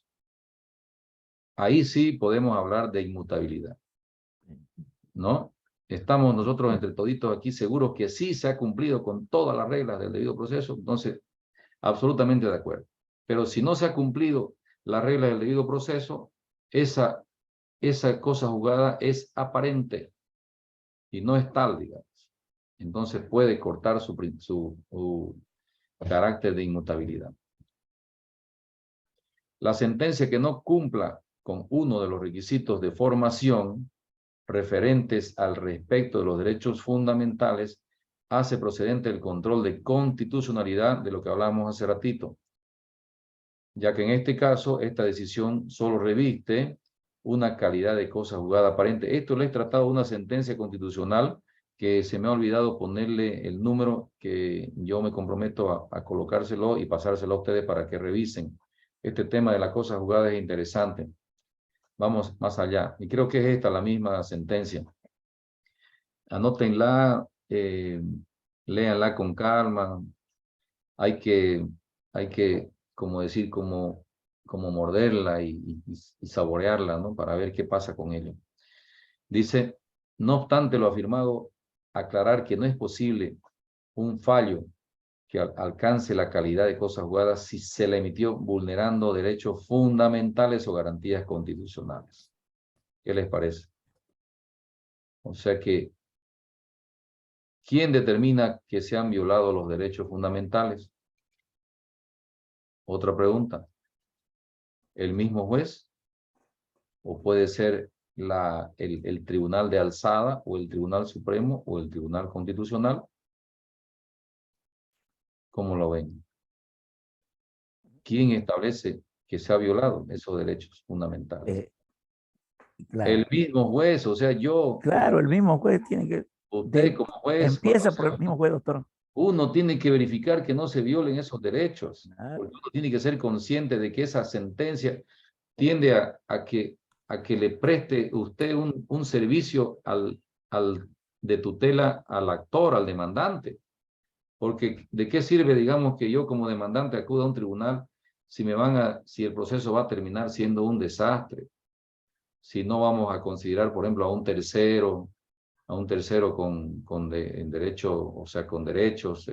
Ahí sí podemos hablar de inmutabilidad, ¿no? Estamos nosotros entre toditos aquí seguros que sí se ha cumplido con todas las reglas del debido proceso, entonces, absolutamente de acuerdo. Pero si no se ha cumplido las reglas del debido proceso, esa cosa juzgada es aparente y no es tal, digamos. Entonces puede cortar su carácter de inmutabilidad. La sentencia que no cumpla con uno de los requisitos de formación referentes al respecto de los derechos fundamentales hace procedente el control de constitucionalidad de lo que hablamos hace ratito, ya que en este caso esta decisión solo reviste una calidad de cosa juzgada aparente. Esto lo he tratado de una sentencia constitucional que se me ha olvidado ponerle el número, que yo me comprometo a colocárselo y pasárselo a ustedes para que revisen. Este tema de la cosa juzgada es interesante. Vamos más allá. Y creo que es esta la misma sentencia. Anótenla, léanla con calma. Hay que como decir, como morderla y saborearla, ¿no? Para ver qué pasa con ello. Dice, no obstante lo afirmado, aclarar que no es posible un fallo que alcance la calidad de cosa juzgada si se la emitió vulnerando derechos fundamentales o garantías constitucionales. ¿Qué les parece? O sea que, ¿quién determina que se han violado los derechos fundamentales? Otra pregunta. ¿El mismo juez? ¿O puede ser el Tribunal de Alzada o el Tribunal Supremo o el Tribunal Constitucional? ¿Cómo lo ven? ¿Quién establece que se ha violado esos derechos fundamentales? Claro. El mismo juez, o sea, yo... Claro, el mismo juez tiene que... Usted como juez... Empieza por el mismo juez, doctor. Uno tiene que verificar que no se violen esos derechos. Claro. Porque uno tiene que ser consciente de que esa sentencia tiende a que le preste usted un servicio de tutela al actor, al demandante. Porque ¿de qué sirve, digamos, que yo como demandante acuda a un tribunal si el proceso va a terminar siendo un desastre? Si no vamos a considerar, por ejemplo, a un tercero en derecho, o sea, con derechos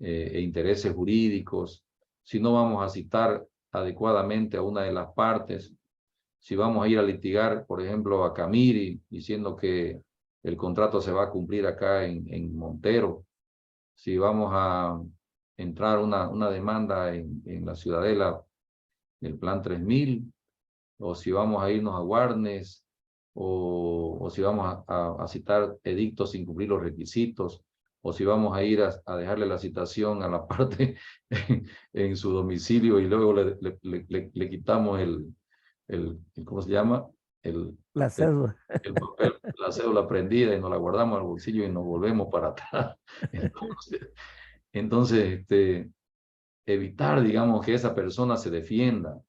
e intereses jurídicos, si no vamos a citar adecuadamente a una de las partes, si vamos a ir a litigar, por ejemplo, a Camiri, diciendo que el contrato se va a cumplir acá en Montero, si vamos a entrar una demanda en la Ciudadela del Plan 3000, o si vamos a irnos a Guarnes, o si vamos a citar edictos sin cumplir los requisitos, o si vamos a ir a dejarle la citación a la parte en su domicilio y luego le quitamos ¿cómo se llama? La cédula. El papel, la cédula prendida y nos la guardamos al bolsillo y nos volvemos para atrás. Entonces evitar, digamos, que esa persona se defienda,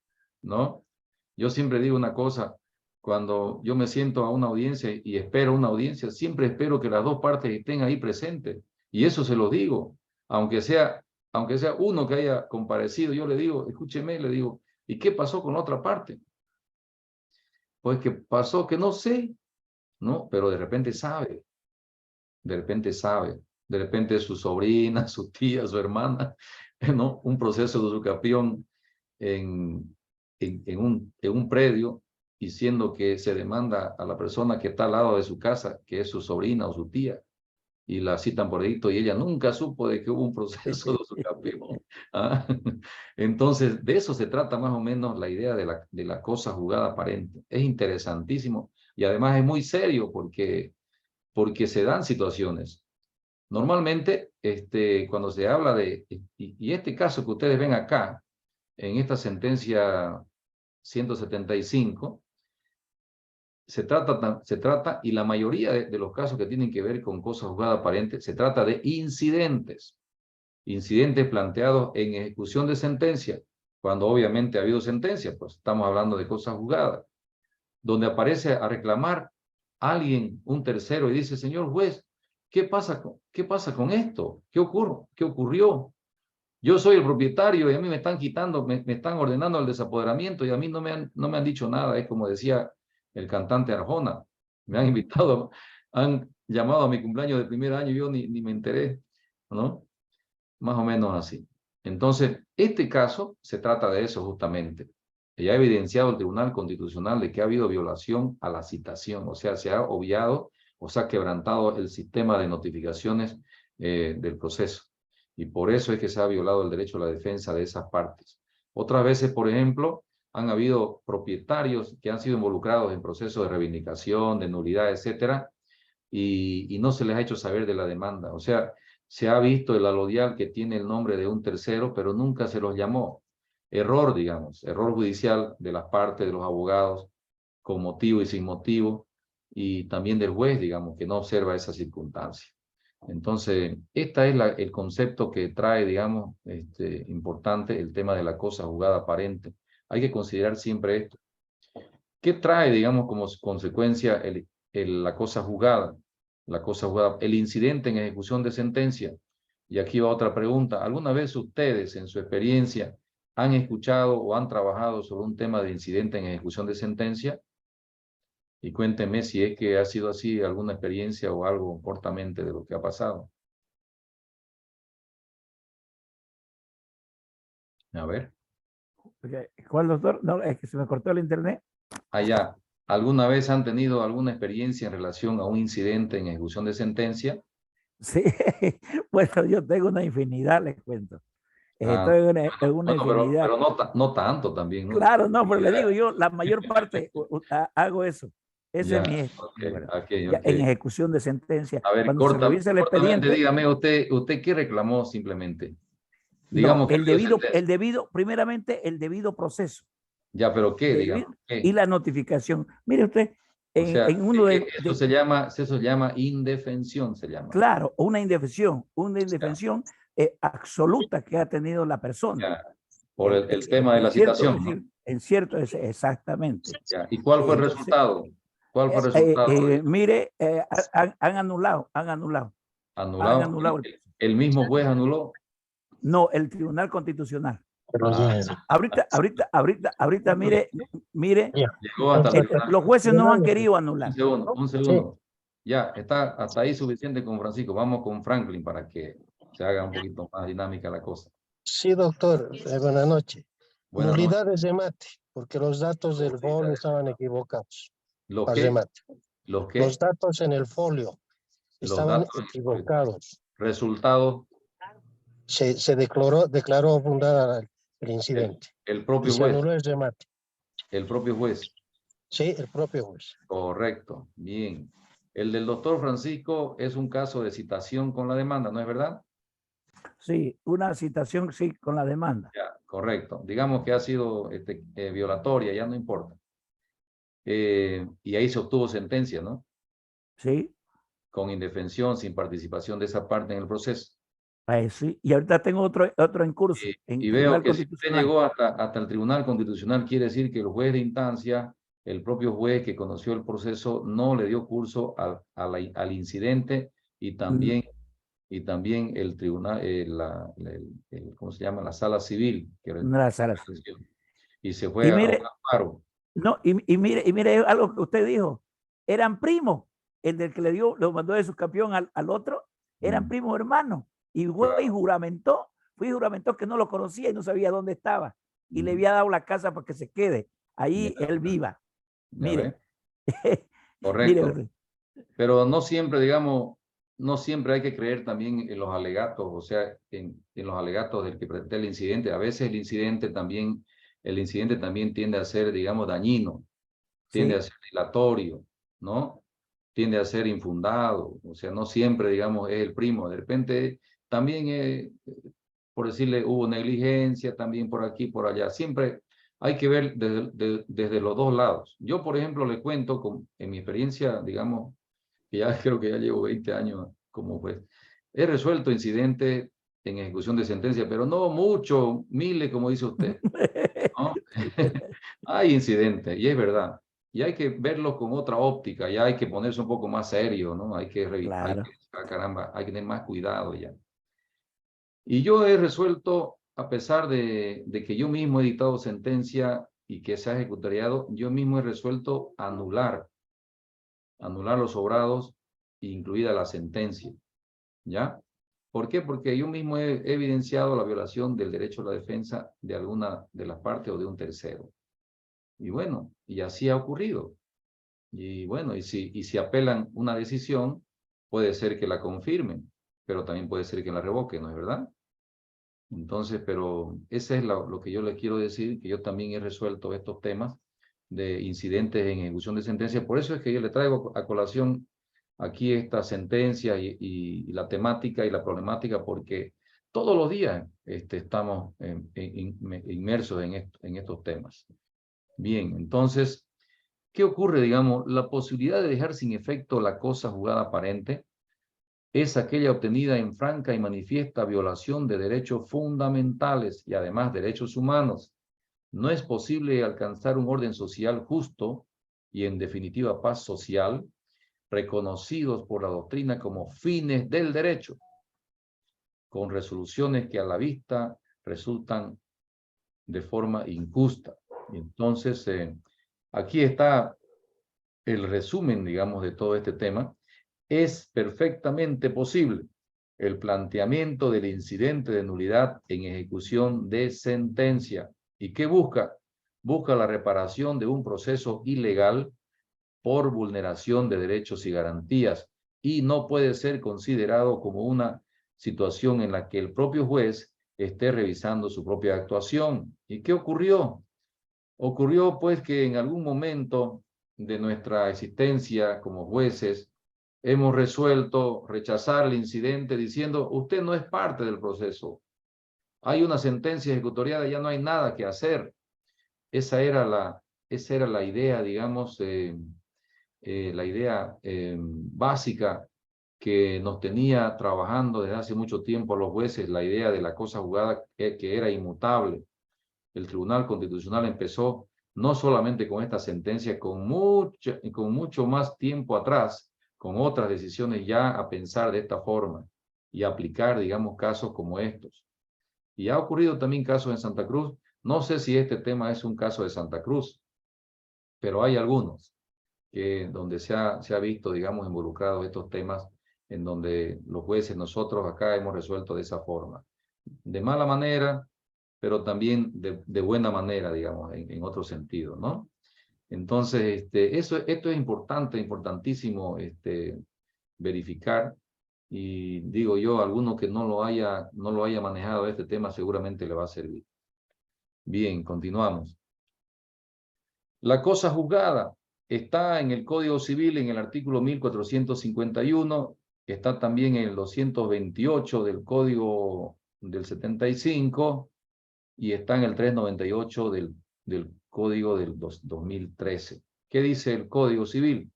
¿no? Yo siempre digo una cosa, cuando yo me siento a una audiencia y espero una audiencia, siempre espero que las dos partes estén ahí presentes. Y eso se lo digo, aunque sea uno que haya comparecido, yo le digo, escúcheme, le digo, ¿y qué pasó con la otra parte? Pues que pasó que no sé, ¿no? Pero de repente sabe, de repente su sobrina, su tía, su hermana, ¿no? Un proceso de usucapión en un predio, diciendo que se demanda a la persona que está al lado de su casa, que es su sobrina o su tía, y la citan por edicto y ella nunca supo de que hubo un proceso de usucapión. ¿Ah? Entonces, de eso se trata más o menos la idea de la cosa juzgada aparente. Es interesantísimo y además es muy serio porque se dan situaciones. Normalmente, cuando se habla y este caso que ustedes ven acá, en esta sentencia 175, se trata, y la mayoría de los casos que tienen que ver con cosa juzgada aparente, se trata de incidentes planteados en ejecución de sentencia, cuando obviamente ha habido sentencia, pues estamos hablando de cosas juzgadas, donde aparece a reclamar alguien, un tercero, y dice, señor juez, ¿qué pasa con esto? ¿Qué ocurrió? Yo soy el propietario y a mí me están quitando, me están ordenando el desapoderamiento y a mí no me han dicho nada. Es como decía el cantante Arjona. Me han invitado, han llamado a mi cumpleaños de primer año y yo ni me enteré, ¿no? Más o menos así. Entonces, este caso se trata de eso justamente. Ya ha evidenciado el Tribunal Constitucional de que ha habido violación a la citación, o sea, se ha obviado o se ha quebrantado el sistema de notificaciones del proceso. Y por eso es que se ha violado el derecho a la defensa de esas partes. Otras veces, por ejemplo, han habido propietarios que han sido involucrados en procesos de reivindicación, de nulidad, etcétera, y no se les ha hecho saber de la demanda. O sea, se ha visto el alodial que tiene el nombre de un tercero, pero nunca se los llamó. Error, digamos, error judicial de las partes, de los abogados, con motivo y sin motivo, y también del juez, digamos, que no observa esa circunstancia. Entonces, este es el concepto que trae, digamos, importante el tema de la cosa juzgada aparente. Hay que considerar siempre esto. ¿Qué trae, digamos, como consecuencia la cosa juzgada? El incidente en ejecución de sentencia. Y aquí va otra pregunta. ¿Alguna vez ustedes, en su experiencia, han escuchado o han trabajado sobre un tema de incidente en ejecución de sentencia? Y cuéntenme si es que ha sido así alguna experiencia o algo cortamente de lo que ha pasado. A ver. ¿Cuál, doctor? No, es que se me cortó el internet. Allá. ¿Alguna vez han tenido alguna experiencia en relación a un incidente en ejecución de sentencia? Sí, bueno, yo tengo una infinidad, les cuento. Ah, Estoy en una bueno, infinidad. pero no, no tanto también, ¿no? Claro, no, pero le digo yo, la mayor parte hago eso. Ese es Ya, mi ok, ¿verdad? ok, Ya ok. en ejecución de sentencia. A ver, Cuando se revisa el cortamente, expediente, dígame usted qué reclamó simplemente. no, Digamos que había sentencia. primeramente el debido proceso. Ya, pero ¿qué, digamos? Y ¿Qué? la notificación. Mire usted, O sea, en uno eso se llama indefensión, se llama. claro, una indefensión Ya, absoluta que ha tenido la persona. ya. Por el tema de la Cierto, citación, ¿no? en cierto, exactamente. Ya. ¿Y cuál fue el Entonces, resultado? ¿Cuál fue el resultado? mire, han anulado. Han Anulado. anulado. El mismo juez anuló. No, el Tribunal Constitucional. Ah, Ahorita, mire, llegó hasta el tribunal. los jueces no han querido anular. Un segundo. Ya, está hasta ahí suficiente con Francisco. Vamos con Franklin para que se haga un poquito más dinámica la cosa. Sí, doctor. Buenas noches. Buenas noches. Nulidades de mate, porque los datos del folio estaban equivocados. ¿Los Para qué? remate. ¿Los qué? Los datos en el folio Los estaban datos. equivocados. Resultado, Se declaró fundada el incidente. el Y propio se juez. anuló el remate. El propio juez. Sí, el propio juez. Correcto. Bien. El del doctor Francisco es un caso de citación con la demanda, ¿no es verdad? Sí, una citación, sí, con la demanda. Ya, correcto. Digamos que ha sido violatoria, ya no importa. Y ahí se obtuvo sentencia, ¿no? Sí, Con indefensión, sin participación de esa parte en el proceso. sí. Y ahorita tengo otro en curso, en Y veo Tribunal que si usted Constitucional. llegó hasta el Tribunal Constitucional, quiere decir que el juez de instancia, el propio juez que conoció el proceso, no le dio curso al incidente y también el tribunal, ¿cómo se llama? La sala civil. La sala civil. Y se Y fue a un mire, amparo. no, y mire algo que usted dijo. Eran primos. El del que lo mandó de subcampeón al otro, eran primos hermanos. Y fue y juramentó que no lo conocía y no sabía dónde estaba. Y le había dado la casa para que se quede. Ahí él viva. Mire. Correcto. Mire. Pero no siempre, digamos, no siempre hay que creer también en los alegatos, o sea, en los alegatos del que presenta el incidente. A veces el incidente también tiende a ser, digamos, dañino, tiende a ser dilatorio, ¿no? Tiende a ser infundado, o sea, no siempre, digamos, es el primo. De repente también, por decirle, hubo negligencia también por aquí, por allá. Siempre hay que ver desde los dos lados. Yo, por ejemplo, le cuento, en mi experiencia, digamos, que ya creo que ya llevo 20 años como juez, he resuelto incidentes en ejecución de sentencia, pero no mucho, miles, como dice usted, ¿no? Hay incidentes, y es verdad. Y hay que verlo con otra óptica, ya hay que ponerse un poco más serio, ¿no? Hay que revisar, caramba, hay que tener más cuidado ya. Y yo he resuelto, a pesar de que yo mismo he dictado sentencia y que se ha ejecutariado, yo mismo he resuelto anular los obrados, incluida la sentencia, ¿ya? ¿Por qué? Porque yo mismo he evidenciado la violación del derecho a la defensa de alguna de las partes o de un tercero. Y bueno, y así ha ocurrido. Y bueno, y si apelan una decisión, puede ser que la confirmen, pero también puede ser que la revoquen, ¿no es verdad? Entonces, pero ese es lo que yo le quiero decir, que yo también he resuelto estos temas de incidentes en ejecución de sentencia. Por eso es que yo le traigo a colación aquí esta sentencia y la temática y la problemática, porque todos los días estamos inmersos en estos temas. Bien, entonces, ¿qué ocurre? Digamos, la posibilidad de dejar sin efecto la cosa juzgada aparente es aquella obtenida en franca y manifiesta violación de derechos fundamentales y además derechos humanos. No es posible alcanzar un orden social justo y en definitiva paz social, reconocidos por la doctrina como fines del derecho, con resoluciones que a la vista resultan de forma injusta. Entonces, aquí está el resumen, digamos, de todo este tema. Es perfectamente posible el planteamiento del incidente de nulidad en ejecución de sentencia. ¿Y qué busca? Busca la reparación de un proceso ilegal por vulneración de derechos y garantías, y no puede ser considerado como una situación en la que el propio juez esté revisando su propia actuación. ¿Y qué ocurrió? Ocurrió pues que en algún momento de nuestra existencia como jueces hemos resuelto rechazar el incidente diciendo, usted no es parte del proceso. Hay una sentencia ejecutoriada, ya no hay nada que hacer. Esa era la idea, digamos, la idea básica que nos tenía trabajando desde hace mucho tiempo a los jueces, la idea de la cosa juzgada que era inmutable. El Tribunal Constitucional empezó no solamente con esta sentencia, con mucho más tiempo atrás, con otras decisiones ya a pensar de esta forma y aplicar, digamos, casos como estos. Y ha ocurrido también casos en Santa Cruz. No sé si este tema es un caso de Santa Cruz, pero hay algunos donde se ha visto, digamos, involucrados estos temas en donde los jueces, nosotros acá hemos resuelto de esa forma. De mala manera, pero también de buena manera, digamos, en otro sentido, ¿no? Entonces, esto es importante, importantísimo verificar. Y digo yo, alguno que no lo haya manejado este tema seguramente le va a servir. Bien, continuamos. La cosa juzgada está en el Código Civil, en el artículo 1451, está también en el 228 del Código del 75 y está en el 398 del Código del 2013. ¿Qué dice el Código Civil?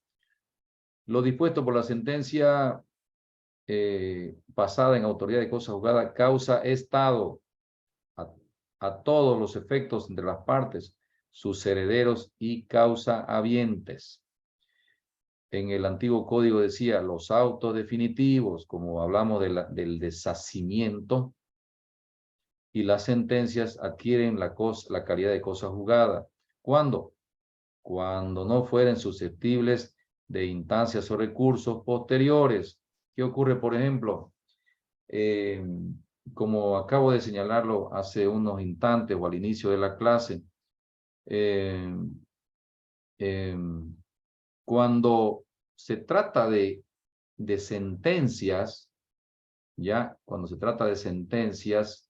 Lo dispuesto por la sentencia pasada en autoridad de cosa juzgada causa estado a todos los efectos entre las partes, sus herederos y causa habientes. En el antiguo código decía los autos definitivos, como hablamos del deshacimiento, y las sentencias adquieren la calidad de cosa juzgada. ¿Cuándo? Cuando no fueren susceptibles de instancias o recursos posteriores. ¿Qué ocurre, por ejemplo? Como acabo de señalarlo hace unos instantes o al inicio de la clase, cuando se trata de sentencias, ya, cuando se trata de sentencias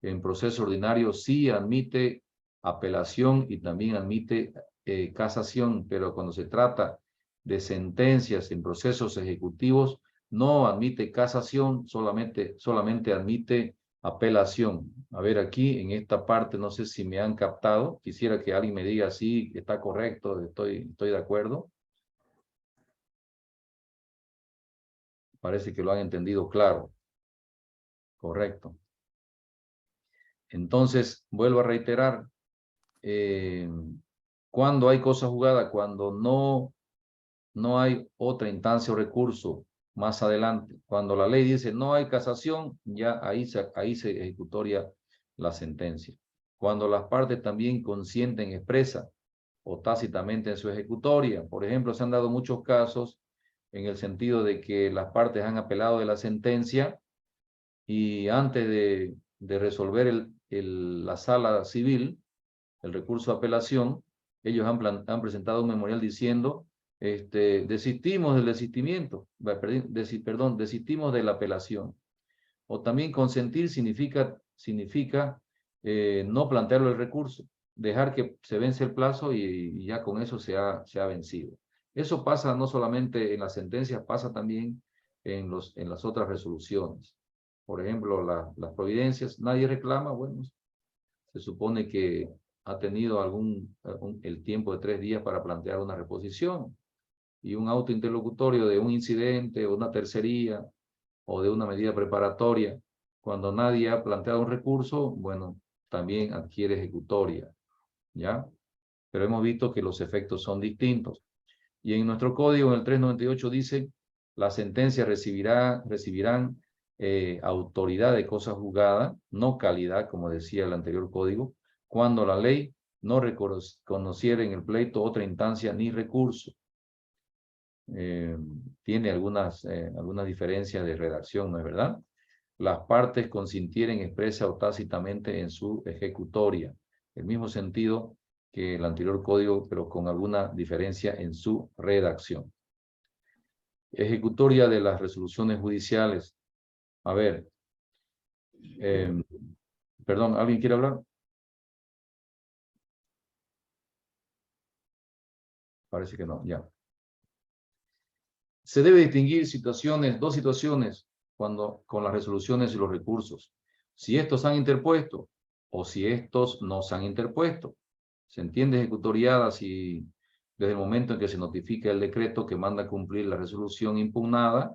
en proceso ordinario, sí admite apelación y también admite casación, pero cuando se trata de sentencias en procesos ejecutivos, no admite casación, solamente admite apelación. A ver, aquí en esta parte, no sé si me han captado, quisiera que alguien me diga si está correcto, estoy de acuerdo. Parece que lo han entendido claro. Correcto. Entonces, vuelvo a reiterar, cuando hay cosa juzgada, cuando no hay otra instancia o recurso más adelante, cuando la ley dice no hay casación, ya ahí se ejecutoria la sentencia. Cuando las partes también consienten expresa o tácitamente en su ejecutoria. Por ejemplo, se han dado muchos casos en el sentido de que las partes han apelado de la sentencia y antes de resolver la sala civil, el recurso de apelación, ellos han presentado un memorial diciendo, desistimos del desistimiento, desistimos de la apelación. O también consentir significa no plantearlo el recurso, dejar que se vence el plazo y ya con eso se ha vencido. Eso pasa no solamente en las sentencias, pasa también en las otras resoluciones. Por ejemplo, las providencias, nadie reclama, bueno, se supone que ha tenido el tiempo de 3 días para plantear una reposición y un auto interlocutorio de un incidente o una tercería o de una medida preparatoria. Cuando nadie ha planteado un recurso, bueno, también adquiere ejecutoria, ¿ya? Pero hemos visto que los efectos son distintos. Y en nuestro código, en el 398, dice, las sentencias recibirán autoridad de cosa juzgada, no calidad, como decía el anterior código, cuando la ley no reconociera en el pleito otra instancia ni recurso. Tiene algunas diferencias de redacción, ¿no es verdad? las partes consintieren expresa o tácitamente en su ejecutoria. El mismo sentido que el anterior código, pero con alguna diferencia en su redacción. Ejecutoria de las resoluciones judiciales. A ver, perdón, ¿alguien quiere hablar? Parece que no, ya. Se debe distinguir dos situaciones con las resoluciones y los recursos. Si estos han interpuesto o si estos no se han interpuesto. Se entiende ejecutoriada si desde el momento en que se notifica el decreto que manda a cumplir la resolución impugnada,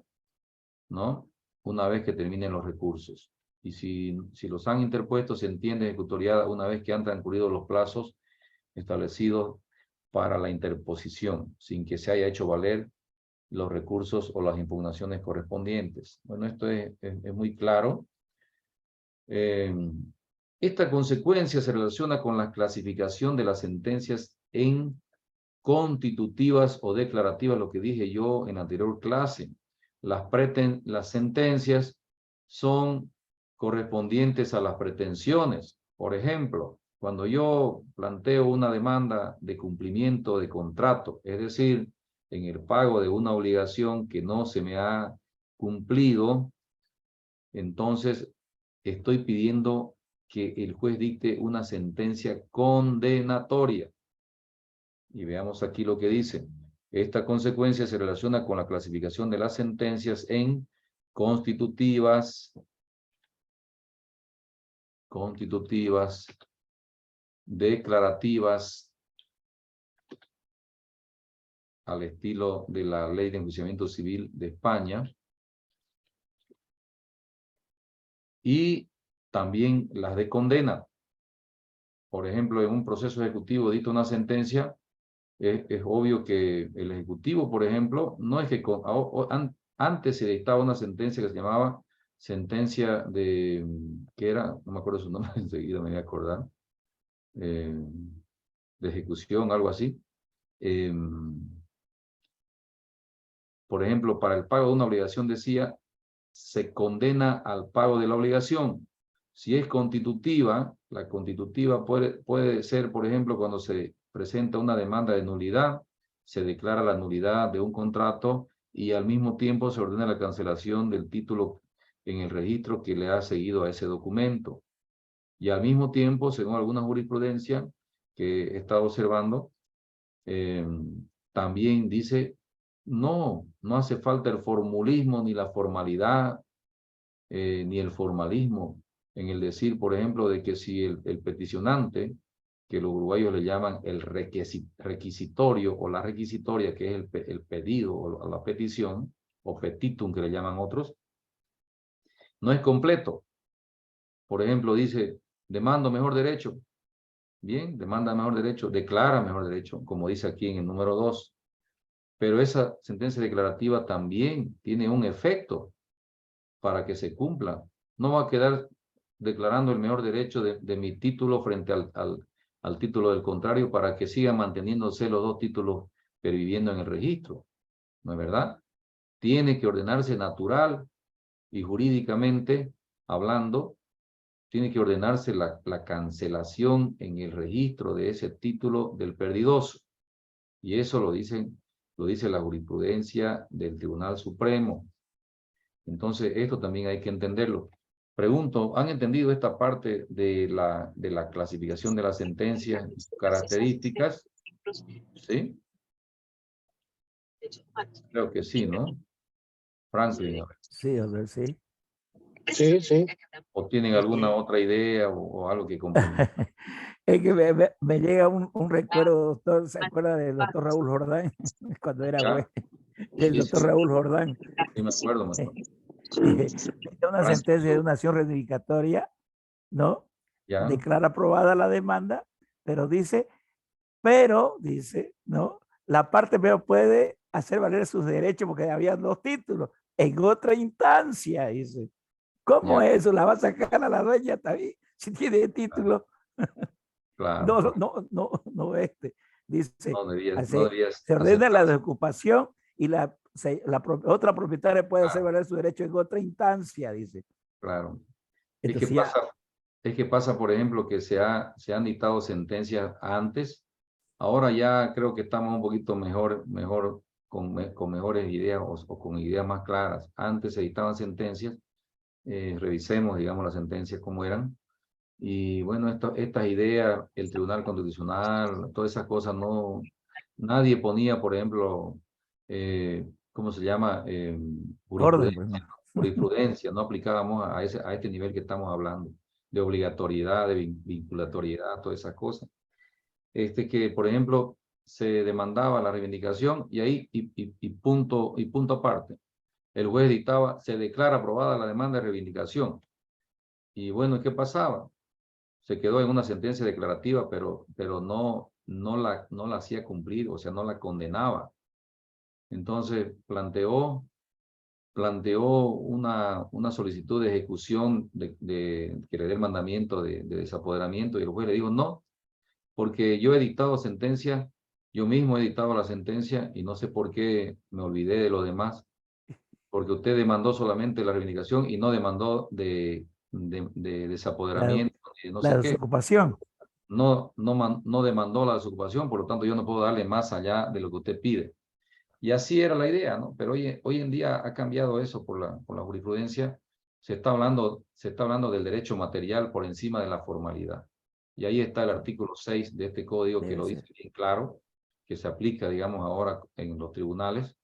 ¿no? Una vez que terminen los recursos. Y si los han interpuesto, se entiende ejecutoriada una vez que han transcurrido los plazos establecidos para la interposición, sin que se haya hecho valer los recursos o las impugnaciones correspondientes. Bueno, esto es muy claro. Esta consecuencia se relaciona con la clasificación de las sentencias en constitutivas o declarativas, lo que dije yo en la anterior clase. Las sentencias son correspondientes a las pretensiones. Por ejemplo, cuando yo planteo una demanda de cumplimiento de contrato, es decir, en el pago de una obligación que no se me ha cumplido, entonces estoy pidiendo que el juez dicte una sentencia condenatoria. Y veamos aquí lo que dice. Esta consecuencia se relaciona con la clasificación de las sentencias en constitutivas, declarativas, al estilo de la Ley de Enjuiciamiento Civil de España, y también las de condena. Por ejemplo, en un proceso ejecutivo dicta una sentencia, es obvio que el ejecutivo, por ejemplo, no es que antes se dictaba una sentencia que se llamaba sentencia de, ¿qué era? No me acuerdo su nombre, enseguida me voy a acordar, de ejecución, algo así. Por ejemplo, para el pago de una obligación decía, se condena al pago de la obligación. Si es constitutiva, la constitutiva puede ser, por ejemplo, cuando se presenta una demanda de nulidad, se declara la nulidad de un contrato y al mismo tiempo se ordena la cancelación del título en el registro que le ha seguido a ese documento. Y al mismo tiempo, según alguna jurisprudencia que he estado observando, también dice, no hace falta el formulismo ni la formalidad, ni el formalismo en el decir, por ejemplo, de que si el peticionante, que los uruguayos le llaman el requisitorio o la requisitoria, que es el pedido o la petición, o petitum que le llaman otros, no es completo. Por ejemplo, dice, demando mejor derecho. Bien, demanda mejor derecho, declara mejor derecho, como dice aquí en el número 2. Pero esa sentencia declarativa también tiene un efecto para que se cumpla. No va a quedar declarando el mejor derecho de mi título frente al título del contrario para que sigan manteniéndose los dos títulos perviviendo en el registro. ¿No es verdad? Tiene que ordenarse natural y jurídicamente hablando, tiene que ordenarse la cancelación en el registro de ese título del perdidoso. Y eso lo dice la jurisprudencia del Tribunal Supremo. Entonces, esto también hay que entenderlo. Pregunto, ¿han entendido esta parte de la clasificación de las sentencias y sus características? ¿Sí? Creo que sí, ¿no? Franklin, a ver. Sí, a ver, sí. Sí, sí. ¿O tienen alguna otra idea o algo que complementar? Es que me llega un recuerdo, doctor, ¿se acuerda del doctor Raúl Jordán? Cuando era juez, el doctor Raúl Jordán. Sí, me acuerdo. Una sentencia de una acción reivindicatoria, ¿no? Ya. Declara aprobada la demanda, pero dice, ¿no? La parte peor puede hacer valer sus derechos porque había 2 títulos en otra instancia, dice. ¿Cómo Ya. eso? ¿La va a sacar a la dueña también? Si tiene título. Claro. No, dice, No debías se ordena la aceptarse. desocupación y la otra propietaria puede hacer Claro. valer su derecho en otra instancia, dice. claro. Entonces Es que pasa, por ejemplo, que se han dictado sentencias antes. Ahora ya creo que estamos un poquito mejor con mejores ideas o con ideas más claras. Antes se dictaban sentencias, revisemos, digamos, las sentencias como eran. Y bueno, estas ideas, el Tribunal Constitucional, todas esas cosas, nadie ponía, por ejemplo, ¿cómo se llama? orden, pues, no. Jurisprudencia, no aplicábamos a este nivel que estamos hablando, de obligatoriedad, de vinculatoriedad, todas esas cosas. Que, por ejemplo, se demandaba la reivindicación y ahí, punto aparte. El juez dictaba, se declara aprobada la demanda de reivindicación. Y bueno, ¿qué pasaba? Se quedó en una sentencia declarativa, pero no la hacía cumplir, o sea, no la condenaba. Entonces planteó una solicitud de ejecución que le dé el mandamiento de desapoderamiento, y el juez le dijo no, porque yo he dictado sentencia, yo mismo he dictado la sentencia y no sé por qué me olvidé de lo demás, porque usted demandó solamente la reivindicación y no demandó de desapoderamiento, no La sé qué. desocupación. No demandó la desocupación, por lo tanto yo no puedo darle más allá de lo que usted pide. Y así era la idea, ¿no? Pero hoy en día ha cambiado eso por la jurisprudencia. Se está hablando del derecho material por encima de la formalidad. Y ahí está el artículo 6 de este código que lo dice bien claro, que se aplica, digamos, ahora en los tribunales.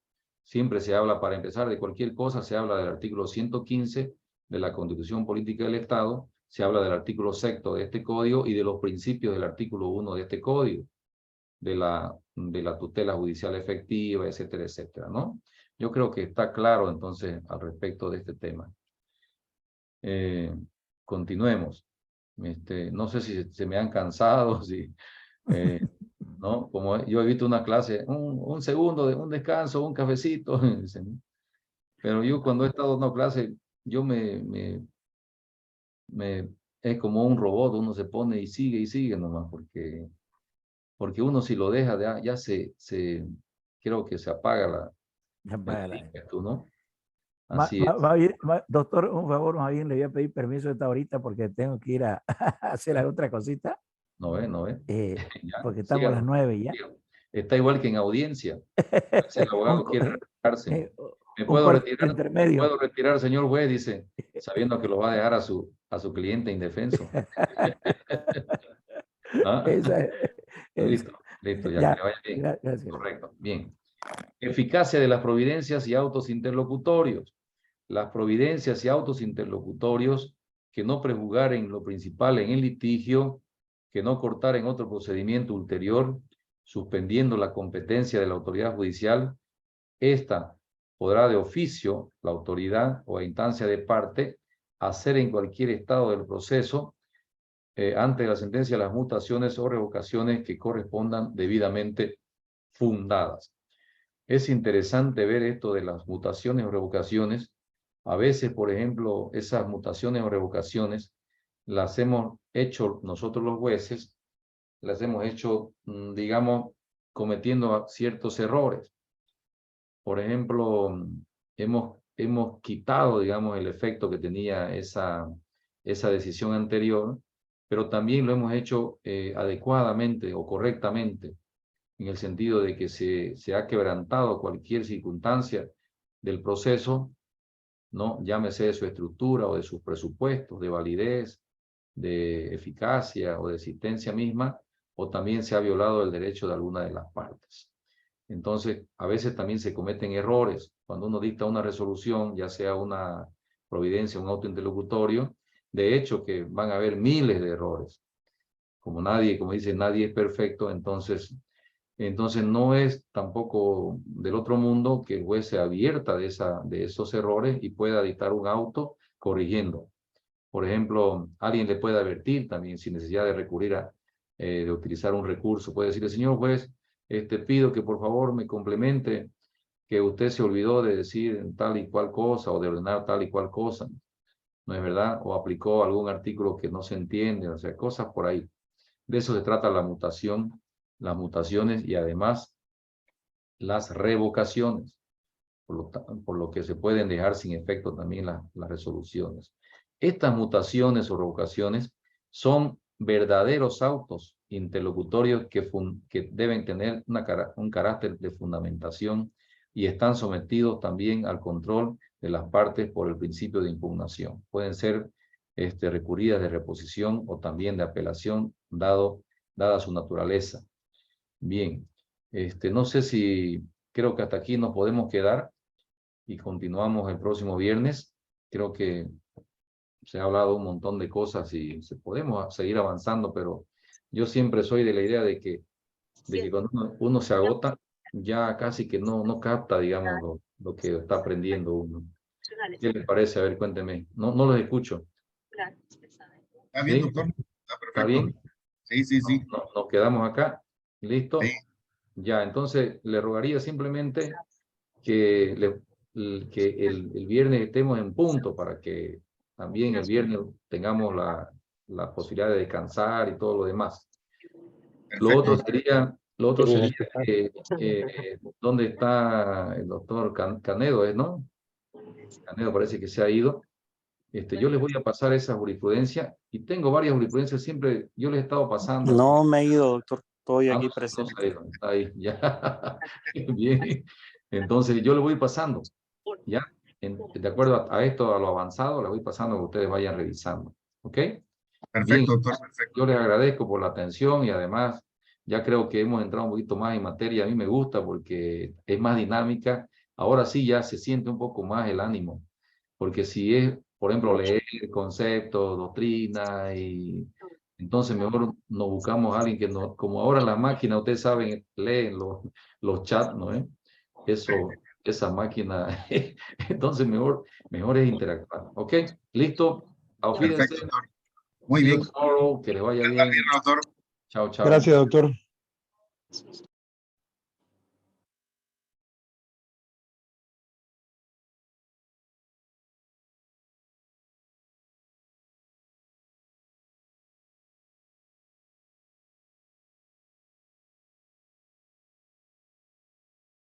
Siempre se habla, para empezar, de cualquier cosa, se habla del artículo 115 de la Constitución Política del Estado, se habla del artículo 6 de este código y de los principios del artículo 1 de este código, de la tutela judicial efectiva, etcétera, etcétera, ¿no? Yo creo que está claro entonces al respecto de este tema. Continuemos. No sé si se me han cansado, si, ¿no? Como yo he visto una clase, un segundo de un descanso, un cafecito, pero yo cuando he estado en una clase, yo es como un robot, uno se pone y sigue nomás, porque uno si lo deja, ya creo que se apaga ¿no? Así es. Doctor, un favor, más bien le voy a pedir permiso esta ahorita porque tengo que ir a hacer otra cosita. No ve. Porque estamos a las 9 ya. Está igual que en audiencia. Si el abogado quiere retirarse. ¿Me puedo retirar, señor juez? Dice, sabiendo que lo va a dejar a su cliente indefenso. ¿Ah? Listo, ya, que vaya bien. Gracias. Correcto, bien. Eficacia de las providencias y autos interlocutorios. Las providencias y autos interlocutorios que no prejuzgaren lo principal en el litigio, que no cortaren otro procedimiento ulterior, suspendiendo la competencia de la autoridad judicial, esta podrá de oficio la autoridad o a instancia de parte hacer en cualquier estado del proceso ante la sentencia las mutaciones o revocaciones que correspondan debidamente fundadas. Es interesante ver esto de las mutaciones o revocaciones. A veces, por ejemplo, esas mutaciones o revocaciones las hemos hecho nosotros los jueces, las hemos hecho, digamos, cometiendo ciertos errores. Por ejemplo, hemos quitado, digamos, el efecto que tenía esa decisión anterior, pero también lo hemos hecho adecuadamente o correctamente, en el sentido de que se ha quebrantado cualquier circunstancia del proceso, ¿no? Llámese de su estructura o de sus presupuestos, de validez, de eficacia o de existencia misma, o también se ha violado el derecho de alguna de las partes. Entonces, a veces también se cometen errores cuando uno dicta una resolución, ya sea una providencia, un auto interlocutorio. De hecho, que van a haber miles de errores. Como dice, nadie es perfecto, entonces no es tampoco del otro mundo que el juez se advierta de esos errores y pueda dictar un auto corrigiendo. Por ejemplo, alguien le puede advertir también sin necesidad de recurrir de utilizar un recurso. Puede decirle, señor juez, pido que por favor me complemente que usted se olvidó de decir tal y cual cosa o de ordenar tal y cual cosa. ¿No es verdad? O aplicó algún artículo que no se entiende, o sea, cosas por ahí. De eso se trata la mutación, las mutaciones y además las revocaciones, por lo que se pueden dejar sin efecto también las resoluciones. Estas mutaciones o revocaciones son verdaderos autos interlocutorios que deben tener un carácter de fundamentación y están sometidos también al control de las partes por el principio de impugnación. Pueden ser recurridas de reposición o también de apelación, dada su naturaleza. Bien, no sé si creo que hasta aquí nos podemos quedar y continuamos el próximo viernes. Creo que se ha hablado un montón de cosas y podemos seguir avanzando, pero yo siempre soy de la idea de que cuando uno se agota, ya casi que no capta, digamos, lo que está aprendiendo uno. ¿Qué les parece? A ver, cuénteme. No los escucho. Está bien, ¿Sí? doctor. Está ¿Está perfecto. bien? Sí. Nos quedamos acá. ¿Listo? Sí. Ya, entonces le rogaría simplemente que, el viernes estemos en punto para que también el viernes tengamos la posibilidad de descansar y todo lo demás. Lo otro sería, ¿dónde está el doctor Canedo? ¿No? Canedo parece que se ha ido. Yo les voy a pasar esa jurisprudencia y tengo varias jurisprudencias, siempre yo les he estado pasando. No me he ido, doctor. Estoy aquí No presente. se ha ido, está ahí, ya. Bien. Entonces yo le voy pasando, ¿ya? De acuerdo a esto, a lo avanzado, le voy pasando que ustedes vayan revisando. ¿Ok? Perfecto, Bien, doctor. Perfecto. yo les agradezco por la atención y además ya creo que hemos entrado un poquito más en materia. A mí me gusta porque es más dinámica. Ahora sí ya se siente un poco más el ánimo. Porque si es, por ejemplo, leer conceptos, doctrina, y entonces mejor nos buscamos a alguien que no, como ahora las máquinas, ustedes saben, leen los chats, ¿no? Esa máquina, entonces mejor es interactuar. ¿Ok? ¿Listo? Auf Perfecto, Wiedersehen. doctor. Muy See you bien. tomorrow. Que les vaya Está bien. bien, doctor. Chao, chao. Gracias, doctor.